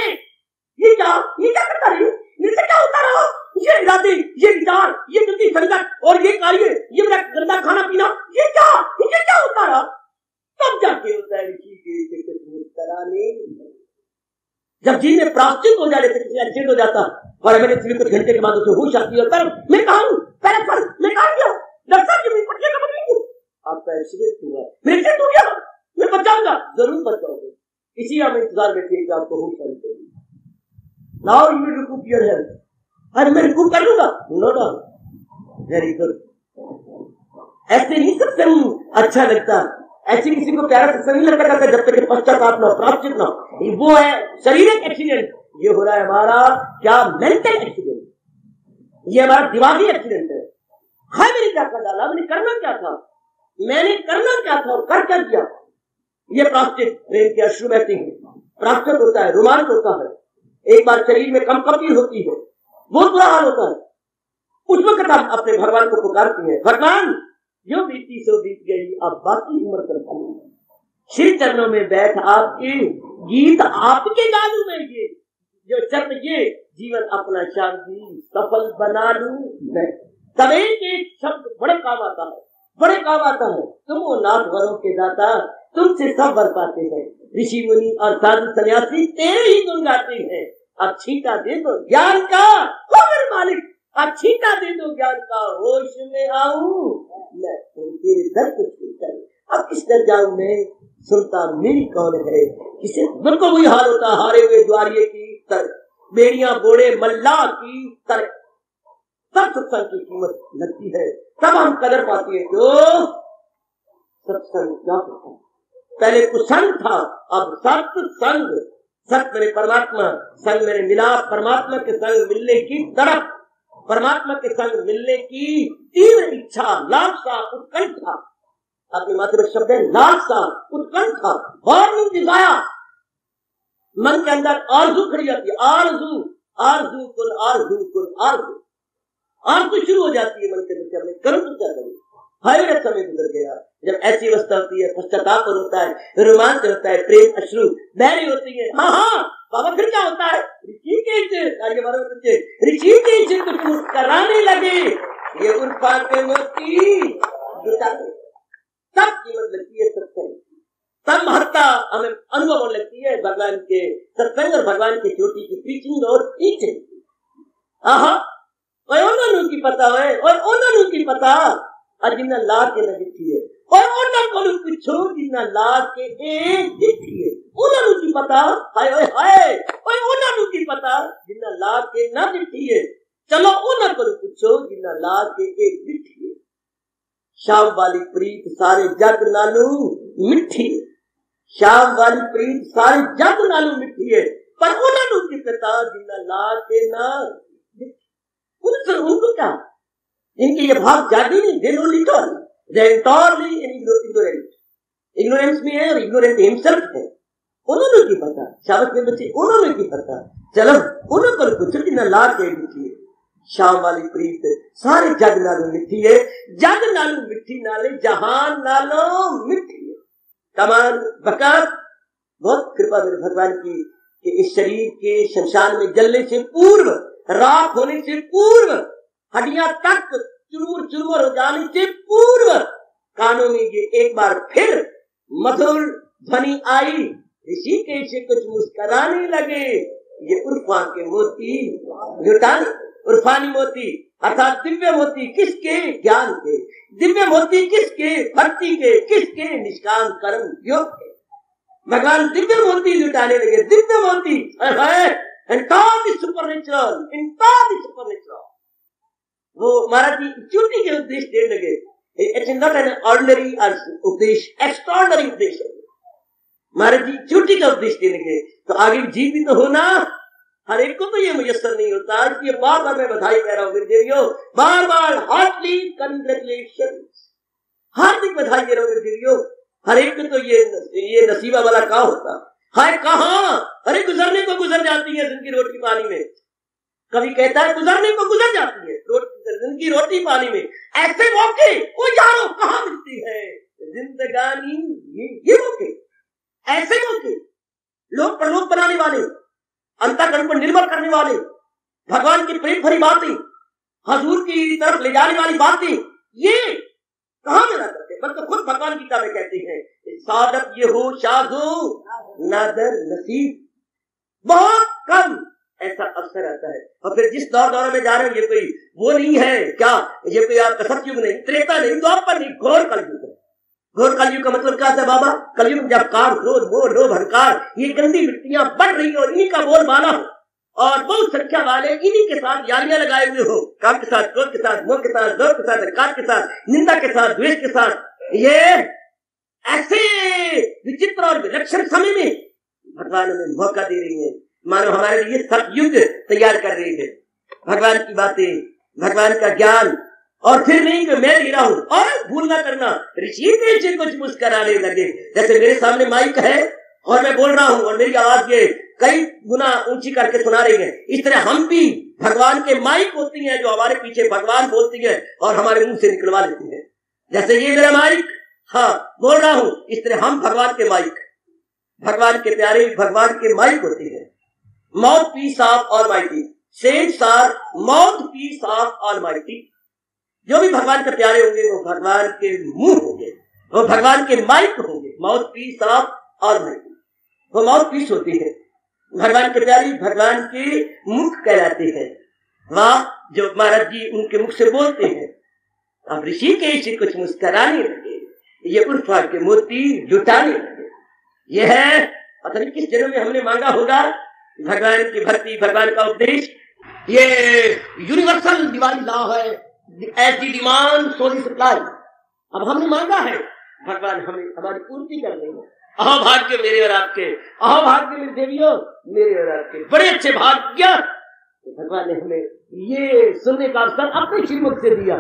Speaker 3: ये क्या करता रही, इससे क्या होता रहा, ये इरादे, ये विचार, ये गलती संगत और ये कार्य, ये मेरा गंदा खाना पीना, ये क्या होता रहा। तब जाके होता है ऋषि के कुछ कराने, जब जी में प्राश्चित हो जाने से किसी एक्सीडेंट हो जाता और मैंने कुछ घंटे के बाद उसे होश आती है, पर मैं कहूँ पहले मैं कहा गया डॉक्टर जी पटके का बदलेंगे, आपका एक्सीडेंट हुआ, मेरे एक्सीडेंट हो गया, मैं बच जाऊंगा, जरूर बच जाओगे। इसी हम इंतजार में थे कि आपको होश आनी चाहिए। Now you will recoup your health. और मैं रिकूप कर लूंगा, नो डाउट, वेरी गुड। ऐसे नहीं सत्संग अच्छा लगता, ऐसे किसी को प्यारा सत्संग नहीं लगता जब तक पश्चाताप न प्राश्चित न, वो है शारीरिक एक्सीडेंट। ये हो रहा है हमारा क्या मेंटल एक्सीडेंट, ये हमारा दिमागी एक्सीडेंट है। हाय मैंने क्या कर डाला, मैंने करना क्या था, और कर क्या दिया। ये प्राश्चित, प्रेम की अश्रु बहती है, प्राश्चित होता है, रोमांच होता है, एक बार शरीर में कंपन होती है, बहुत बुरा हाल होता है। उस वक्त हम अपने भगवान को पुकारते हैं, भगवान जो बीती सो बीत गई, अब बाकी उम्र करता हूं, श्री चरणों में बैठ आपके गीत आपके गालू में, ये जो शब्द, ये जीवन अपना शांति सफल बना लू मैं। तब एक शब्द बड़े काम आता है, तुम वो नाथ वरों के दाता, तुमसे सब वर पाते हैं, ऋषि मुनि और साधु सन्यासी तेरे ही गुण गाते हैं। अब छींटा दे दो ज्ञान का, हो मेरे मालिक, अब छींटा दे दो ज्ञान का, होश में आऊं मैं तेरे दर को छूकर, अब किस दर जाऊं मैं, सुनता मेरी कौन है। किसे बिल्कुल वही हाल होता, हारे हुए द्वारिये की तरह, बेड़ियां बोड़े मल्ला की तरह, तब सत्संग की कीमत लगती है, तब हम कदर पाती है। जो सत्संग क्या होता है, पहले कुसंग था, अब सत्संग, सत्य मेरे परमात्मा, संग मेरे मिलाप, परमात्मा के संग मिलने की तरफ, परमात्मा के संग मिलने की तीव्र इच्छा, लालसा, उत्कंठा, आपके माथे में शब्द है लालसा, उत्कंठा, बर्निंग डिजायर। मन के अंदर आरज़ू खड़ी जाती है, आरज़ू आरज़ू कुल आरज़ू कुल आरज़ू, आरज़ू शुरू हो जाती है मन के अंदर। मैं करूं तो क्या करूं, हाय मेरा समय गुजर गया। जब ऐसी अवस्था होती है, पश्चाताप होता है, रोमांच होता है, प्रेम अश्रु बहरी होती है। हाँ हाँ बाबा, फिर क्या होता है? ऋषिकेश कुछ मुस्कराने लगे, ये उर्फा के मोती तब कीमत लगती है सत्संग, तब महत्ता हमें अनुभव होने लगती है भगवान के सत्संग और भगवान की चोटी की प्रीचिंग और टीचिंग। उन्होंने की पता है और उन्होंने की पता जिन्ना ला के न दिखी है, और उन्होंने को पूछो जिन्ना ला के एक दिखी है। उन्होंने की पता हाय हाय हाय, और उन्होंने की पता जिन्ना ला के न दिखी है। चलो उन्होंने को पूछो जिन्ना ला के एक दिखी है। शाम वाली प्रीत सारे जग नालू मिठी, शाम वाली प्रीत सारे जग नालू मिठी है, पर उन्होंने की पता जिन्ना ला के ना दिखी। उनको क्या, इनके ये भाव जागे नहीं, they know little, they entirely ignorant, ignorance में है और इग्नोरेंट हिमसेल्फ है। उन्होंने की पता, शाबाश में बच्चे, उन्होंने की पता। चलो उन्होंने पर कुछ जिन्ना ला के दिखी है। शाम वाली प्रीत सारे जग नालों मिठी है, जग नालों मिठी नाले जहान नालों मिठी है। कमान बकर बहुत कृपा मेरे भगवान की कि इस शरीर के शमशान में जलने से पूर्व, राख होने से पूर्व, हड्डियां तक चुरमुर चुरमुर हो जाने से पूर्व कानों में ये एक बार फिर मधुर ध्वनि आई, ऋषिकेश से कुछ मुस्कुराने लगे, ये उर्फा के मोती लुटाने। उर्फानी मोती अर्थात दिव्य मोती किसके? ज्ञान के। दिव्य मोती किसके? भक्ति के। किसके? निष्काम कर्म योग के। भगवान दिव्य मोती लुटाने लगे, दिव्य मोती सुपरनेचुरल। वो महाराज जी चोटी के उपदेश देने लगे। इट्स नॉट एन ऑर्डिनरी उपदेश, एक्स्ट्राऑर्डिनरी उपदेश है। महाराज जी चोटी का उपदेश देने लगे, तो आगे जीव भी तो होना, हर एक को तो ये मुयस्सर नहीं होता। ये बार बार मैं बधाई कह रहा हूँ देवियों, बार बार हार्टली कंग्रेचुलेशन, हार्दिक बधाई दे रहा हूँ देवियों। हर एक को तो ये नसीबा वाला का होता। हाय कहाँ, अरे गुजरने को गुजर जाती है जिनकी रोटी पानी में। कभी कहता है गुजरने को गुजर जाती है जिनकी रोटी पानी में। ऐसे मौके वो यारो कहाँ मिलती है जिंदगानी, ये मौके, ऐसे मौके लोग प्रलोभ बनाने वाले, अंतःकरण को निर्मल करने वाले, भगवान की प्रेम भरी बातें, हजूर की तरफ ले जाने वाली बातें, ये कहाँ मिला करते? बल्कि खुद भगवान गीता में कहते हैं सादत ये हो शाजो नादर नसीब, बहुत कम ऐसा अवसर आता है। और फिर जिस दौर में जा रहे हैं, ये कोई वो नहीं है क्या, ये कोई आपका सतयुग नहीं, त्रेता नहीं, द्वापर नहीं, घोर कलयुग है। घोर कलयुग का मतलब क्या था बाबा? कलयुग जब काम, क्रोध, मोह, लोभ, अहंकार, ये गंदी वृत्तियां बढ़ रही हो, इन्हीं का बोलबाला हो, और बहुत संख्या वाले इन्हीं के साथ यारियां लगाए हुए हो, काम के साथ, क्रोध के साथ, मोह के साथ, लोभ के साथ, अहंकार के साथ, निंदा के साथ, द्वेष के साथ, ये ऐसे विचित्र और विलक्षण समय में भगवान हमें मौका दे रही है, मानो हमारे लिए सतयुग तैयार कर रही है। भगवान की बातें, भगवान का ज्ञान, और फिर नहीं कि मैं ले रहा हूं। और भूल ना करना, ऋषिकेश जी कुछ मुस्कुराने लगे। जैसे मेरे सामने माइक है और मैं बोल रहा हूं और मेरी आवाज ये कई गुना ऊंची करके सुना रही है, इस तरह हम भी भगवान के माइक होती हैं जो हमारे पीछे भगवान बोलती है और हमारे मुंह से निकलवा लेती है। जैसे ये मेरा माइक, हाँ बोल रहा हूं, इस तरह हम भगवान के माइक, भगवान के प्यारे भगवान के माइक होती है। Mouthpiece of almighty, saints are mouthpiece of almighty. जो भी भगवान के प्यारे होंगे वो भगवान के मुंह होंगे, वो भगवान के माइक होंगे, माउथ पीस ऑफ ऑलमाइटी। वो माउथ पीस होती है, भगवान के प्यारे भगवान के मुख कहलाते हैं। वाह, जो महाराज जी उनके मुख से बोलते हैं। अब ऋषिकेश जी कुछ मुस्कुराने लगे, ये उर्फा के मोती जुटाने लगे। ये है पता नहीं किस जन्म में हमने मांगा होगा भगवान की भक्ति, भगवान का उपदेश। ये यूनिवर्सल डिवाइन लॉ है, as the demand so the supply. अब हमने मांगा है, भगवान हमें हमारी पूर्ति कर देंगे। अहो भाग्य मेरे और आपके, अहो भाग्य मेरे देवियों, मेरे और आपके बड़े अच्छे भाग्य, भगवान ने हमें ये सुनने का अवसर अपने श्रीमुख से दिया।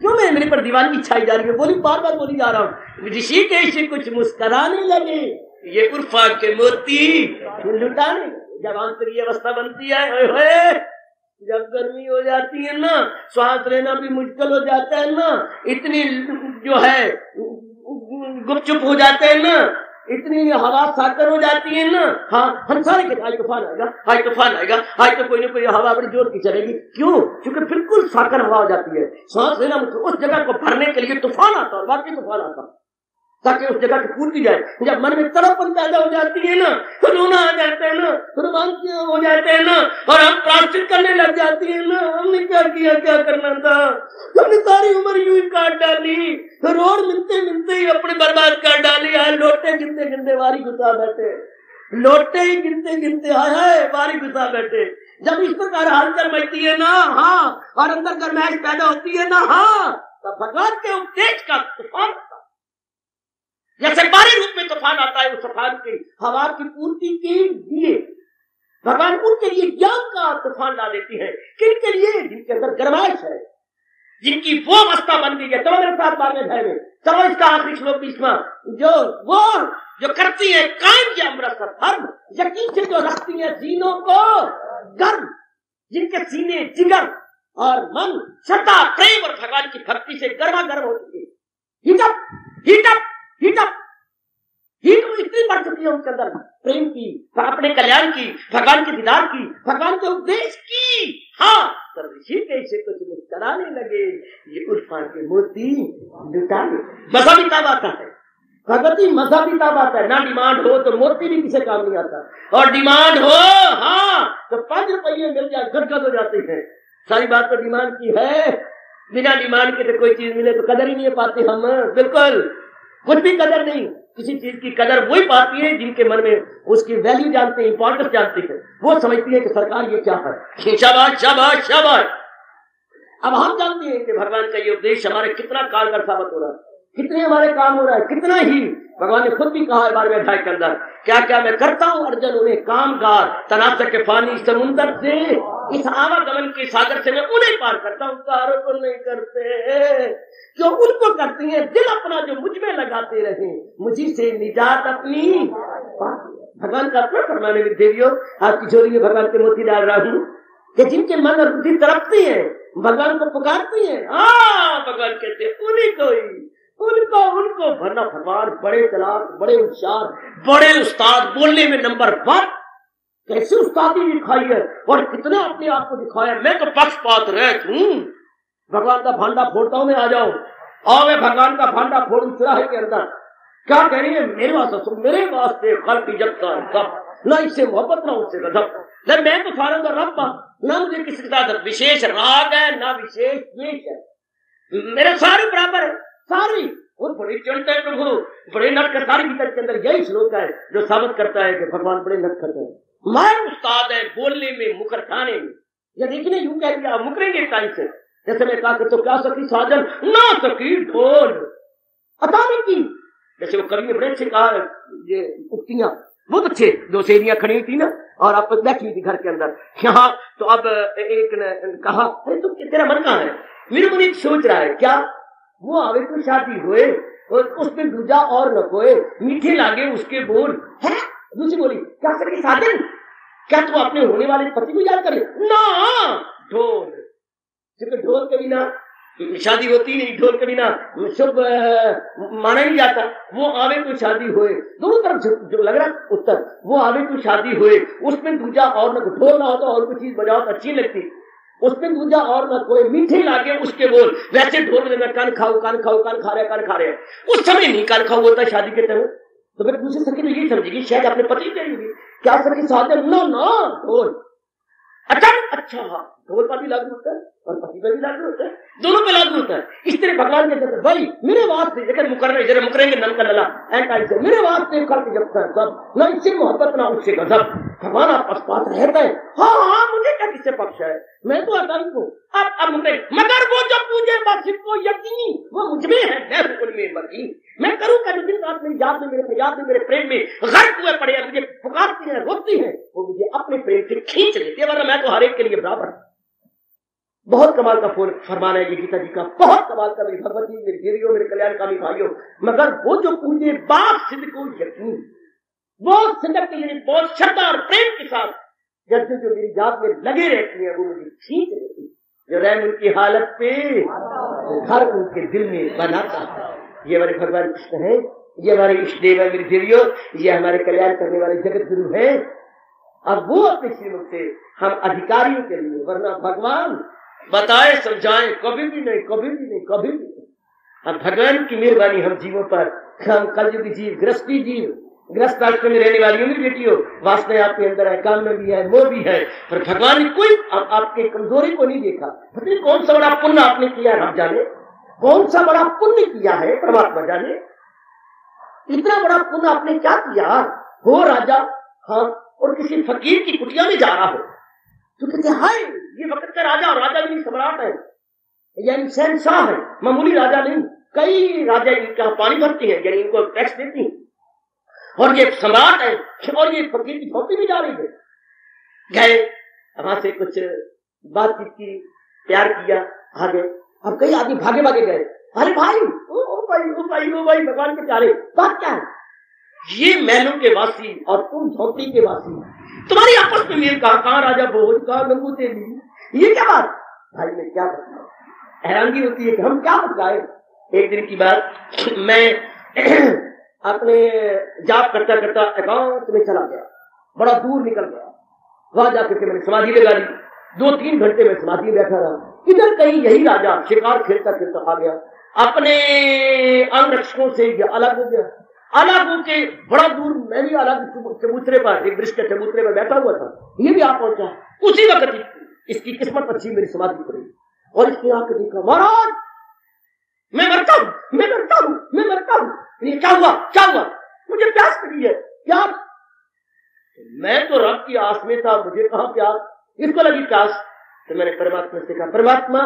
Speaker 3: क्यों मेरे पर दीवानगी छाई जा रही है? बोली बार बार बोली जा रहा हूँ। ऋषिकेश कुछ मुस्कुराने लगे, ये उर्फा के मोती लुटाने। जब आंतरिक अवस्था बनती है, जब गर्मी हो जाती है ना, श्वास लेना भी मुश्किल हो जाता है ना, इतनी जो है गुपचुप हो जाते हैं ना, इतनी हवा साकर हो जाती है ना, हाँ हम सारे के आज तूफान आएगा, आज तूफान आएगा, आज तो कोई ना कोई हवा बड़ी जोर की चलेगी। क्यों? क्योंकि बिल्कुल साकर हवा हो जाती है। सांस लेना उस जगह को भरने के लिए तूफान आता है, बाकी तूफान आता है ताकि उस जगह की पूर्ति जाए। जब मन में तड़पन पैदा हो जाती है ना, रोना आ जाता है ना, रोमांच हो जाते हैं ना, और हम प्राश्चित करने लग जाती है ना, हमने क्या किया, क्या करना था, हमने सारी उम्र यूं ही काट डाली, रोड मिलते मिलते ही अपने बर्बाद कर डाली। लोटे गिनते गिनते वारी घुसा बैठे, लोटे ही गिनते गिनते आए वारी घुसा बैठे। जब इस प्रकार हलचल मचती है ना, हाँ, और अंदर गर्माइश पैदा होती है ना, हाँ, तब भगवान के उपदेश का तूफान, जैसे बारी रूप में तूफान आता है, उस तूफान की हवा की पूर्ति के लिए भगवान उनके लिए ज्ञान का तूफान ला देती है। किनके लिए? जिनके अंदर गर्माइश है, जिनकी वो अवस्था बन गई है। तो मेरे साथ बाद में भाई चलो इसका आखिरी श्लोक 20वां, जो करती है कायम की अमृत धर्म, यकीन से जो रखती है सीनों को गर्म, जिनके सीने जिगर और मन श्रद्धा प्रेम और भगवान की भक्ति से गर्मा गर्म हो चुकी है। हीट इतनी बढ़ चुकी है उनके अंदर, प्रेम की, अपने कल्याण की, भगवान के दीदार की, भगवान के उपदेश की। हाँ, पर ऋषिकेश से कुछ मुस्कुराने लगे, ये उर्फा के मोती लुटाने। मजा भी तब आता है भगवती, मजा भी तब आता है ना, डिमांड हो तो मोती भी किसी काम नहीं आता, और डिमांड हो हाँ तो 5 रुपये मिल जाए गदगद हो जाते हैं। सारी बात तो डिमांड की है, बिना डिमांड के तो कोई चीज मिले तो कदर ही नहीं पाते हम, बिल्कुल कुछ भी कदर नहीं। किसी चीज की कदर वही पाती है जिनके मन में उसकी वैल्यू जानते हैं, इंपॉर्टेंस जानते हैं, वो समझती है कि सरकार ये क्या है। शाबाश शाबाश शाबाश। अब हम जानते हैं कि भगवान का ये उपदेश हमारे कितना कारगर साबित हो रहा है, कितने हमारे काम हो रहा है, कितना ही भगवान ने खुद भी कहा 12वें अध्याय के अंदर, क्या क्या मैं करता हूँ अर्जुन उन्हें कामगार, तनासक के पानी समुन्द्र से, इस आवागमन के सागर से मैं उन्हें पार करता हूँ, कारों को नहीं करते जो उनको करती है। दिल अपना जो मुझ में लगाते रहे, मुझी से निजात अपनी। भगवान का अपना फरमाने में देवियों, आपकी झोली में भगवान के मोती डाल रहा हूँ कि जिनके मन और बुद्धि तड़पती है, भगवान को पुकारती है, हाँ भगवान कहते हैं उन्हीं को ही, उनको भरना। भगवान बड़े चालाक, बड़े होशियार, बड़े उस्ताद, बोलने में नंबर 1, कैसे उस्तादी दिखाई है और कितना अपने आप को दिखाया। मैं तो पक्षपात रहित हूँ, भगवान का भांडा फोड़ता हूँ, मैं आ जाऊं, और मैं भगवान का भांडा फोड़ू चुराहे के अंदर। क्या कह रही है? मेरे वास्ते, मेरे वास्ते खल्क इज्जत का सब, ना इससे मोहब्बत ना उससे गजब। नहीं, मैं तो सारा का रब, ना मुझे किसी के साथ विशेष राग है ना विशेष द्वेष है, मेरे सारे बराबर है, सारी। और बड़े चलते हैं प्रभु, बड़े नटखट। सारी गीता के अंदर यही श्लोक है जो साबित करता है कि भगवान बड़े नटखट है। मैं उस्ताद है बोलने में, मुकर खाने में। या देखिए यूं कह दिया, मुकरेंगे टाइम से, जैसे मैं कहा तो क्या सकी साजन ना सकी ढोल अताने की। जैसे वो कवि ने बड़े अच्छे कहा, ये उक्तियां बहुत अच्छे, 2 शेरियां खड़ी थी ना, और आप बैठी थी घर के अंदर यहाँ। तो अब एक ने कहा, अरे तुम तेरा मन कहाँ है? मेरे मन एक सोच रहा है, क्या वो आवे तो शादी हुए और उसमें दूजा और न कोई, मीठे लागे उसके बोल है। दूसरी बोली, क्या सकी साजन, क्या तू अपने होने वाले पति को याद करे ना? ढोल, क्योंकि ढोल के बिना शादी होती नहीं, ढोल के बिना शुभ माना नहीं जाता। वो आवे तो शादी होए, दोनों तरफ जो लग रहा उत्तर, वो आवे तो शादी होए, उसमें दूजा और न, ढोल ना होता और कोई चीज बजाओ तो अच्छी लगती, उसमें दूजा और न कोई, मीठे लागे उसके बोल। वैसे ढोल में कान खाओ, कान खाओ, कान खा रहे, उस समय नहीं कान खाओ होता शादी के टाइम। तो फिर दूसरी सखी तो ये समझेगी शायद अपने पति करेंगे, क्या सखी साधन ना ढोल। अच्छा हाँ, ढोल पर भी लागू होता है और पति पर भी लागू होता है, दोनों पे लागू होता है। इस तरह भगवान के कहते भाई मेरे वास्ते अगर मुकरेंगे नल का लला एंड से, मेरे वास्ते खर्च जब सब न इससे मोहब्बत ना उससे गजब। भगवान आप पास रहता है, हाँ मुझे क्या किससे पक्ष है, मैं तो आतंक हूँ। अब मगर वो जब पूछे बस को यकीनी वो मुझ में है, मैं उनमें मर्जी, मैं करूँगा जो दिन रात मेरी याद में, मेरे फरियाद में, मेरे प्रेम में गर्क हुए पड़े हैं, मुझे पुकारती है, रोकती है, वो मुझे अपने प्रेम से खींच लेती है, वरना मैं तो हर एक के लिए बराबर। बहुत कमाल का फरमान है ये गीता जी का, बहुत कमाल का। मेरी भगवती, मेरे देवियों, मेरे कल्याणकामी भाइयों, मगर वो जो पूजे बाप सिद्ध को यकीन, वो सिंधक के लिए बहुत श्रद्धा और प्रेम के साथ जब जो मेरी जात में लगे रहती है, वो मुझे खींच लेती, जो रहम उनकी हालत पे घर उनके दिल में बनाता है। ये हमारे भगवान कृष्ण है, ये हमारे इष्ट देव है मेरी देवियों, ये हमारे कल्याण करने वाले जगत गुरु है। अब वो अपने श्रीमुख से हम अधिकारियों के लिए, वरना भगवान बताए समझाए कभी भी नहीं, कभी भी नहीं, कभी भी नहीं। अब भगवान की मेहरबानी हम जीवों पर, हम कलयुगी जीव, गृहस्थी जीव, गृहस्थ राष्ट्र में रहने वाली मेरी बेटियों, वासना आपके अंदर है, कामना भी है, मोह भी है, पर भगवान ने कोई आपके कमजोरी को नहीं देखा। पता नहीं कौन सा बड़ा पुण्य आपने किया है, रब जाने कौन सा बड़ा पुण्य किया है, परमात्मा जाने इतना बड़ा पुण्य आपने क्या किया हो राजा। हाँ, और किसी फकीर की कुटिया में जा रहा हो तो कहते हाय ये वक्त का राजा, और राजा भी सम्राट है, यानी शहंशाह है, मामूली राजा नहीं। कई राजा इनका पानी भरती है, यानी इनको टैक्स देती है, और ये सम्राट है, और ये फकीर की झोपड़ी में जा रही है। गए वहां से कुछ बातचीत की, प्यार किया, आगे। अब कई आदमी भागे भागे गए, अरे भाई ओ भाई ओ भाई ओ भाई, भगवान के प्यारे, बात क्या है? ये महलों के वासी और तुम झोपड़ी के वासी, तुम्हारी आपस में मेल कहाँ राजा भोज, कहाँ गंगू तेली, ये क्या बात? भाई मैं क्या बताऊं, हैरानगी होती है कि हम क्या बताए। एक दिन की बात, मैं अपने जाप करता करता एकांत में चला गया, बड़ा दूर निकल गया। वहां जाकर के मैंने समाधि लगा ली, 2-3 घंटे में समाधि में बैठा रहा। इधर कहीं यही राजा शिकार खेलता खेलता आ गया, अपने अंगरक्षकों से अलग हो गया, अलग होके बड़ा दूर, मैं भी अलग चबूतरे पर, एक वृक्ष के चबूतरे पर बैठा हुआ था, ये भी आ पहुंचा। उसी वक्त इसकी किस्मत अच्छी, मेरी समाधि खुली और इसकी आंख देखा, महाराज मैं मरता हूं, मैं मरता हूं, मैं मरता हूं। ये क्या हुआ, क्या हुआ? मुझे प्यास लगी है, प्यास। मैं तो रब की आस में था, मुझे कहां प्यास, इसको लगी प्यास। तो मैंने परमात्मा से कहा, परमात्मा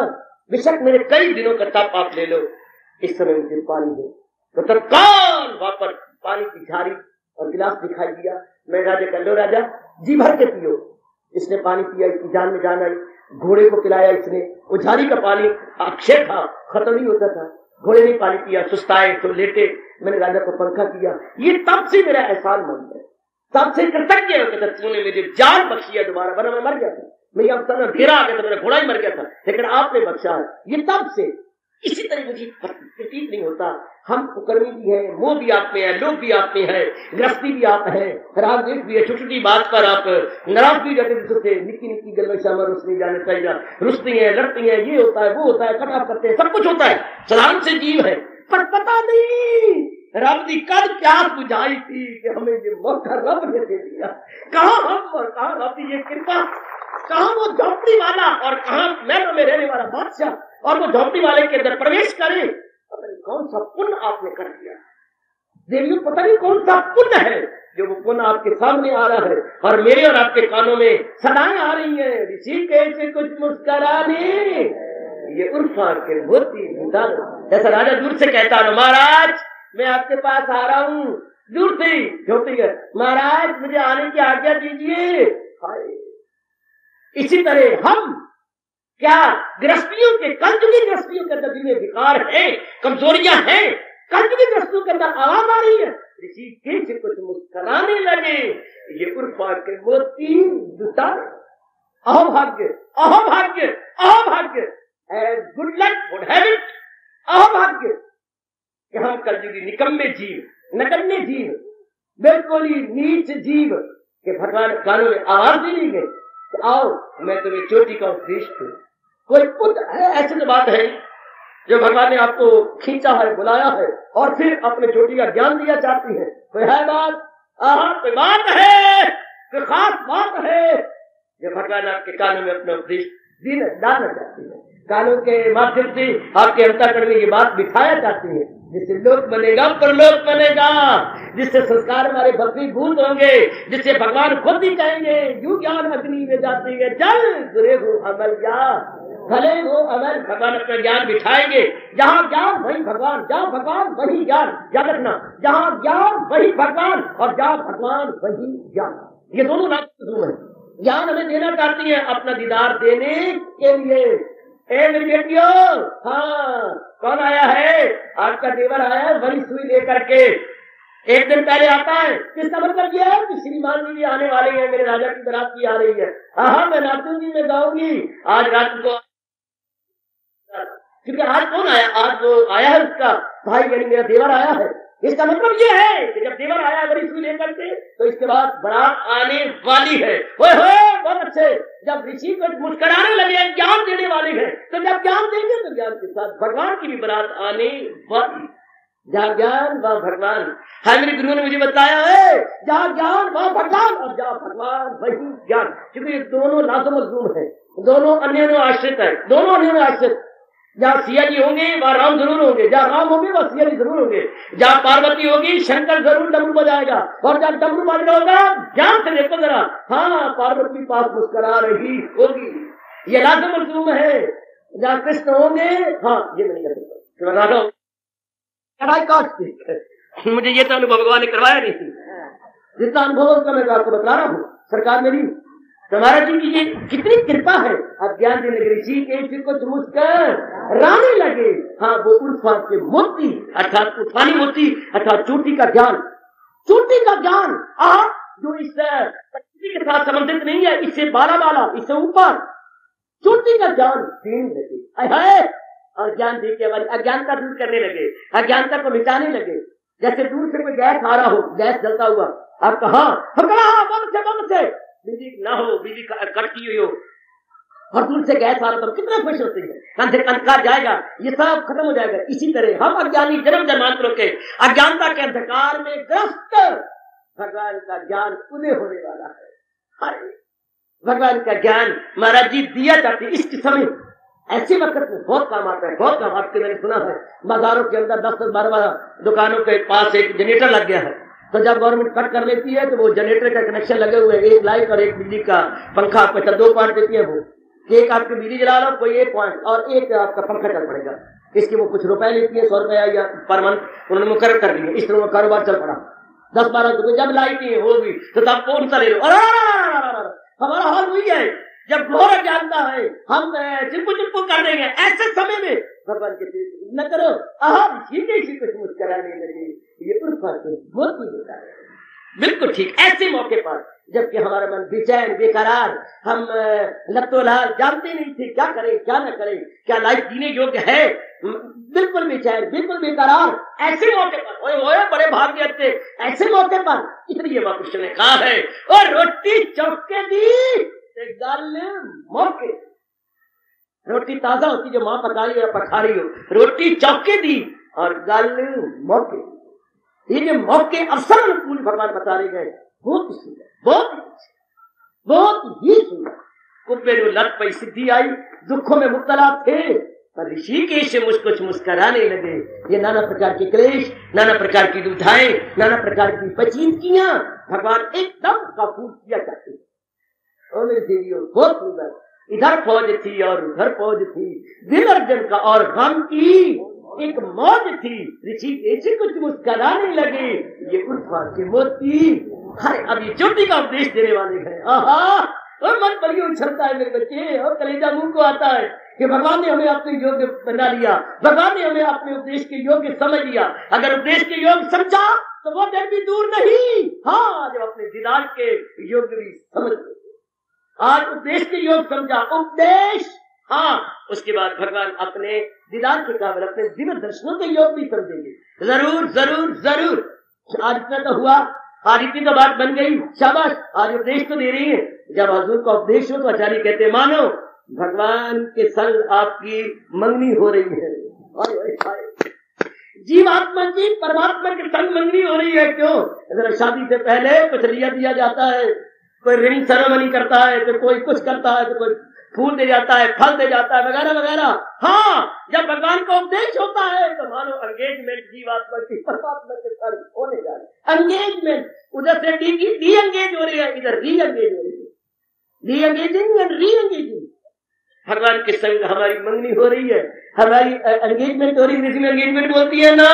Speaker 3: बेशक मेरे कई दिनों का ताप आप ले लो, इस समय मुझे पानी दो। तो तत्काल वहां पर पानी की झारी और गिलास दिखाई दिया। मैं राजा कर लो राजा, जी भर के पियो। इसने पानी पिया, इसकी जान में जान आई। घोड़े को पिलाया इसने, वो झारी का पानी अक्षय था, खत्म नहीं होता था। घोड़े ने पानी पिया, सुस्ताए तो लेटे। मैंने राजा को पंखा किया। ये तब से मेरा एहसान मंद है, तब से कृतज्ञ है, तूने मुझे जान बख्शी है दोबारा, वरना मैं मर गया था। मैं अवसर में घेरा आ गया था, मेरा घोड़ा ही मर गया था, लेकिन आपने बख्शा है। ये तब से इसी तरह मुझे प्रतीत नहीं होता। हम कुकर्मी भी हैं, मोह भी आप में है, लोग भी आप में है, गृहस्थी भी आप है, राजदेश भी है। छोटी छोटी बात पर आप नाराज भी जाते थे, निक्की निक्की गल में शाम रुस नहीं जाने चाहिए, रुसती है, लड़ती है, ये होता है, वो होता है, कटाव करते हैं, सब कुछ होता है, साधारण से जीव है। पर पता नहीं रब ने कब प्यास बुझाई थी कि हमें ये मौका रब ने दे दिया। कहाँ हम और कहाँ रब की ये कृपा, कहाँ वो झोपड़ी वाला और कहाँ महलों में रहने वाला बादशाह, और वो झोपड़ी वाले के अंदर प्रवेश करे। पता नहीं कौन सा पुण्य आपने कर दिया देवियों, पता नहीं कौन सा पुण्य है जो वो पुण्य आपके सामने आ रहा है, और मेरे और आपके कानों में सदाएं आ रही है। ऋषि कैसे कुछ मुस्कराने, ये उर्फा के मोती निकाल। जैसा राजा दूर से कहता है, महाराज मैं आपके पास आ रहा हूँ, दूर से झोपड़ी है, महाराज मुझे आने की आज्ञा दीजिए। इसी तरह हम क्या गृहस्थियों के, कलयुगी गृहस्थियों के अंदर जिन्हें विकार है, कमजोरियां हैं, कलयुगी गृहस्थियों के अंदर आवाज आ रही है, ऋषि के कुछ मुस्कुराने लगे, ये उर्फा के मोती जुटा। अहोभाग्य, अहोभाग्य, अहोभाग्य, गुड लक, गुड हैबिट, अहोभाग्य कि हम कलयुगी निकम्मे जीव, नगण्य जीव, बिल्कुल ही नीच जीव के भगवान कानों में आवाज दे दी गई, आओ मैं तुम्हें चोटी का उपदेश दूं। कोई पुत्र है, ऐसी तो बात है जो भगवान ने आपको खींचा है, बुलाया है, और फिर अपने चोटी का ज्ञान दिया चाहती है। कोई है बात, कोई बात है, कोई खास बात है जो भगवान आपके कानों में अपना उपदेश डालना चाहती है, कानों के माध्यम से आपके अंतःकरण में ये बात बिठाया चाहती है, जिससे लोक बनेगा, परलोक बनेगा, जिससे संस्कार हमारे भस्मीभूत होंगे, जिससे भगवान खुद ही कहेंगे, यू ज्ञान अग्नि में जाती है जल, बुरे हो अमल ज्ञान, भले हो अमल। भगवान अपना ज्ञान बिठाएंगे, जहाँ ज्ञान वही भगवान, जहाँ भगवान वही ज्ञान। याद रखना, जहाँ ज्ञान वही भगवान, और जहाँ भगवान वही ज्ञान, ये दोनों नाम है। ज्ञान हमें देना चाहती है अपना दीदार देने के लिए, ए मेरी बेटियों, हाँ कौन आया है? आपका देवर आया है बड़ी सुई लेकर के। एक दिन पहले आता है, किसका मतलब यह है कि श्रीमान जी भी आने वाले हैं, मेरे राजा की बारात भी आ रही है। हाँ मैं नाचूंगी, मैं गाऊंगी आज रात को, क्योंकि आज कौन आया? आज वो आया है उसका भाई, यानी मेरा देवर आया है। इसका मतलब ये है कि जब देवर आया बड़ी सुई लेकर के, तो इसके बाद बारात आने वाली है। ओए होए बहुत अच्छे। जब ऋषि को मुस्कुराने लगे, ज्ञान देने वाले हैं, तो जब ज्ञान देंगे तो ज्ञान के साथ भगवान की भी बारात आने वाली। जहाँ ज्ञान वहाँ भगवान। हाँ मेरे गुरुओं ने मुझे बताया है, जहाँ ज्ञान वहाँ भगवान, और जहाँ भगवान वही ज्ञान। क्योंकि ये दोनों लाजम मजलूम है, दोनों अन्योन्य आश्रित है, दोनों अन्योन्य आश्रित। जहाँ सिया जी होंगे वहाँ राम जरूर होंगे, जहाँ राम होंगे वहाँ सिया जी जरूर होंगे, जहाँ पार्वती होगी शंकर जरूर डमरू बजाएगा, और जहाँ डमरू बज रहा होगा ध्यान से देखो जरा, हाँ पार्वती पास मुस्कुरा रही होगी। ये लाजम मजलूम है। जहाँ कृष्ण होंगे, हाँ ये नहीं कर सकता राधा, मुझे ये तो अनुभव भगवान ने करवाया नहीं, जितना अनुभव उसका मैं आपको बता रहा हूँ। सरकार मेरी तुम्हारा जी की ये कितनी कृपा है। अब ज्ञान देने लगे, ऋषि के फिर को मुस्कुर राने लगे। हाँ वो उल्फा के मोती अर्थात उठानी मोती अर्थात चोटी का ज्ञान, चोटी का ज्ञान जो इस प्रकृति के साथ संबंधित नहीं है, इससे बाला बाला, इससे ऊपर चोटी का ज्ञान देने लगे। और ज्ञान दे के हमारी अज्ञानता दूर करने लगे, अज्ञानता को मिटाने लगे। जैसे दूर से कोई गैस आ रहा हो, गैस जलता हुआ, आप कहा हम कहा बंद से बिजली ना हो, बिजली कटती हुई हो और दूर से गैस आ रहा तो कितना खुश होते हैं, अंधकार जाएगा, ये सब खत्म हो जाएगा। इसी तरह हम अज्ञानी जन्म जन्मांतरों के अज्ञानता के अंधकार में ग्रस्त, भगवान का ज्ञान उदय होने वाला है। भगवान का ज्ञान महाराज जी दिया जाता है इस समय, ऐसे वक्त में बहुत काम आता है, बहुत काम। आपके मैंने सुना है बाजारों के अंदर 10-12 दुकानों के पास एक जनरेटर लग गया है, तो जब गवर्नमेंट कट कर लेती है तो वो जनरेटर का कनेक्शन लगे हुए, एक लाइट और एक बिजली का पंखा, आपको 2 पॉइंट देती है। वो एक आपकी बिजली जला लो, कोई 1 पॉइंट, और एक आपका पंखा चल पड़ेगा। इसके वो कुछ रुपए लेती है, 100 रुपया या पर मंथ उन्होंने मुकर्रर कर दिया। इस तरह कारोबार चल पड़ा 10-12 रुपये। जब लाइट होगी तो तब कौन सा ले लो। हमारा हाल वही है, जब घोर अज्ञानता है हम चिपू कर देंगे। ऐसे समय में भगवान के न करो, इसी कुछ मुस्कुराने लगे, ये उर्फा से बहुत ही होता है। बिल्कुल ठीक ऐसे मौके पर जबकि हमारा मन बेचैन बेकरार, हम लत्तोलाल, जानते नहीं थे क्या करें क्या न करें, क्या लाइफ जीने योग्य है, बिल्कुल बेचैन बिल्कुल बेकरार। ऐसे मौके पर ओए बड़े भाग्य थे, ऐसे मौके पर इसलिए वह कृष्ण ने कहा है और रोटी चौके दी मौके, रोटी ताजा होती जो माँ पकाई या पका रही हो, रोटी चौके दी और गल मौके। ये जो मौके अवसर अनुकूल भगवान बता रहे गए, बहुत ही सुंदर, बहुत ही सुंदर। कुब्बे में लत पई सिद्धि आई, दुखों में मुब्तला थे पर ऋषिकेश से कुछ मुस्कुराने लगे। ये नाना प्रकार के क्लेश, नाना प्रकार की दुविधाएं, नाना प्रकार की पचीनकियां भगवान एकदम काबू किया करते। और मेरे देवियों बहुत सुंदर, इधर फौज थी और उधर फौज थी, दिल अर्जन का और गम की एक मौज थी। ऋषि ऐसे कुछ मुस्कुराने लगे, ये उल्फा के मोती। अब ये चोटी का उपदेश देने वाले हैं। और मन बड़ी उछलता है मेरे बच्चे, और कलेजा मुंह को आता है कि भगवान ने हमें अपने योग्य बना लिया, भगवान ने हमें अपने उपदेश के योग्य समझ लिया। अगर उपदेश के योग्य समझा तो वो दिन भी दूर नहीं, हाँ जब अपने दीदार के योग्य भी समझ, आज उपदेश के योग समझा, उपदेश, हाँ उसके बाद भगवान अपने दीदार के काबिल, अपने दिव्य दर्शनों के योग भी समझेंगे। जरूर जरूर जरूर। आज इतना तो हुआ, आज इतनी तो बात बन गई, शाबाश, आज उपदेश तो दे रही है। जब हजूर का उपदेश हो तो आचार्य कहते मानो भगवान के संग आपकी मंगनी हो रही है। जीवात्मा की परमात्मा के संग मंगनी हो रही है। क्यों? अगर शादी से पहले कुछ लिया दिया जाता है, कोई रिंग सेरेमनी करता है, तो कोई कुछ करता है, तो कोई फूल दे जाता है, फल दे जाता है, वगैरह वगैरह। हाँ जब भगवान का उपदेश होता है तो मानो एंगेजमेंट जीवात्मा की परमात्मा के साथ होने जा रही है। एंगेजमेंट, उधर से डी एंगेज हो रही है, इधर री एंगेज हो रही है, D engaging and re engaging. भगवान के संग हमारी मंगनी हो रही है, हमारी एंगेजमेंट हो रही है। इसमें एंगेजमेंट बोलती है ना,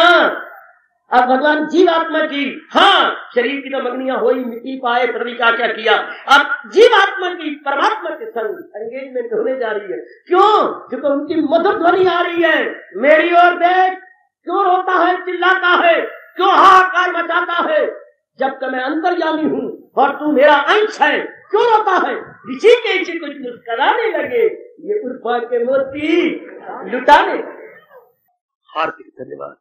Speaker 3: अब भगवान जीवात्मा की, हाँ शरीर की तो मगनियां हो ही, मिट्टी पाए, पता नहीं क्या क्या किया। अब जीवात्मा की परमात्मा के संग एंगेजमेंट होने जा रही है। क्यों? क्योंकि उनकी मधुर ध्वनि आ रही है, मेरी ओर देख, क्यों रोता है, चिल्लाता है, क्यों हाहाकार मचाता है, जब तक मैं अंतर्यामी हूँ और तू मेरा अंश है, क्यों रोता है। ऋषि के इसी कुछ मुस्कुराने लगे, ये उर्फा के मोती लुटाने। हार्दिक धन्यवाद।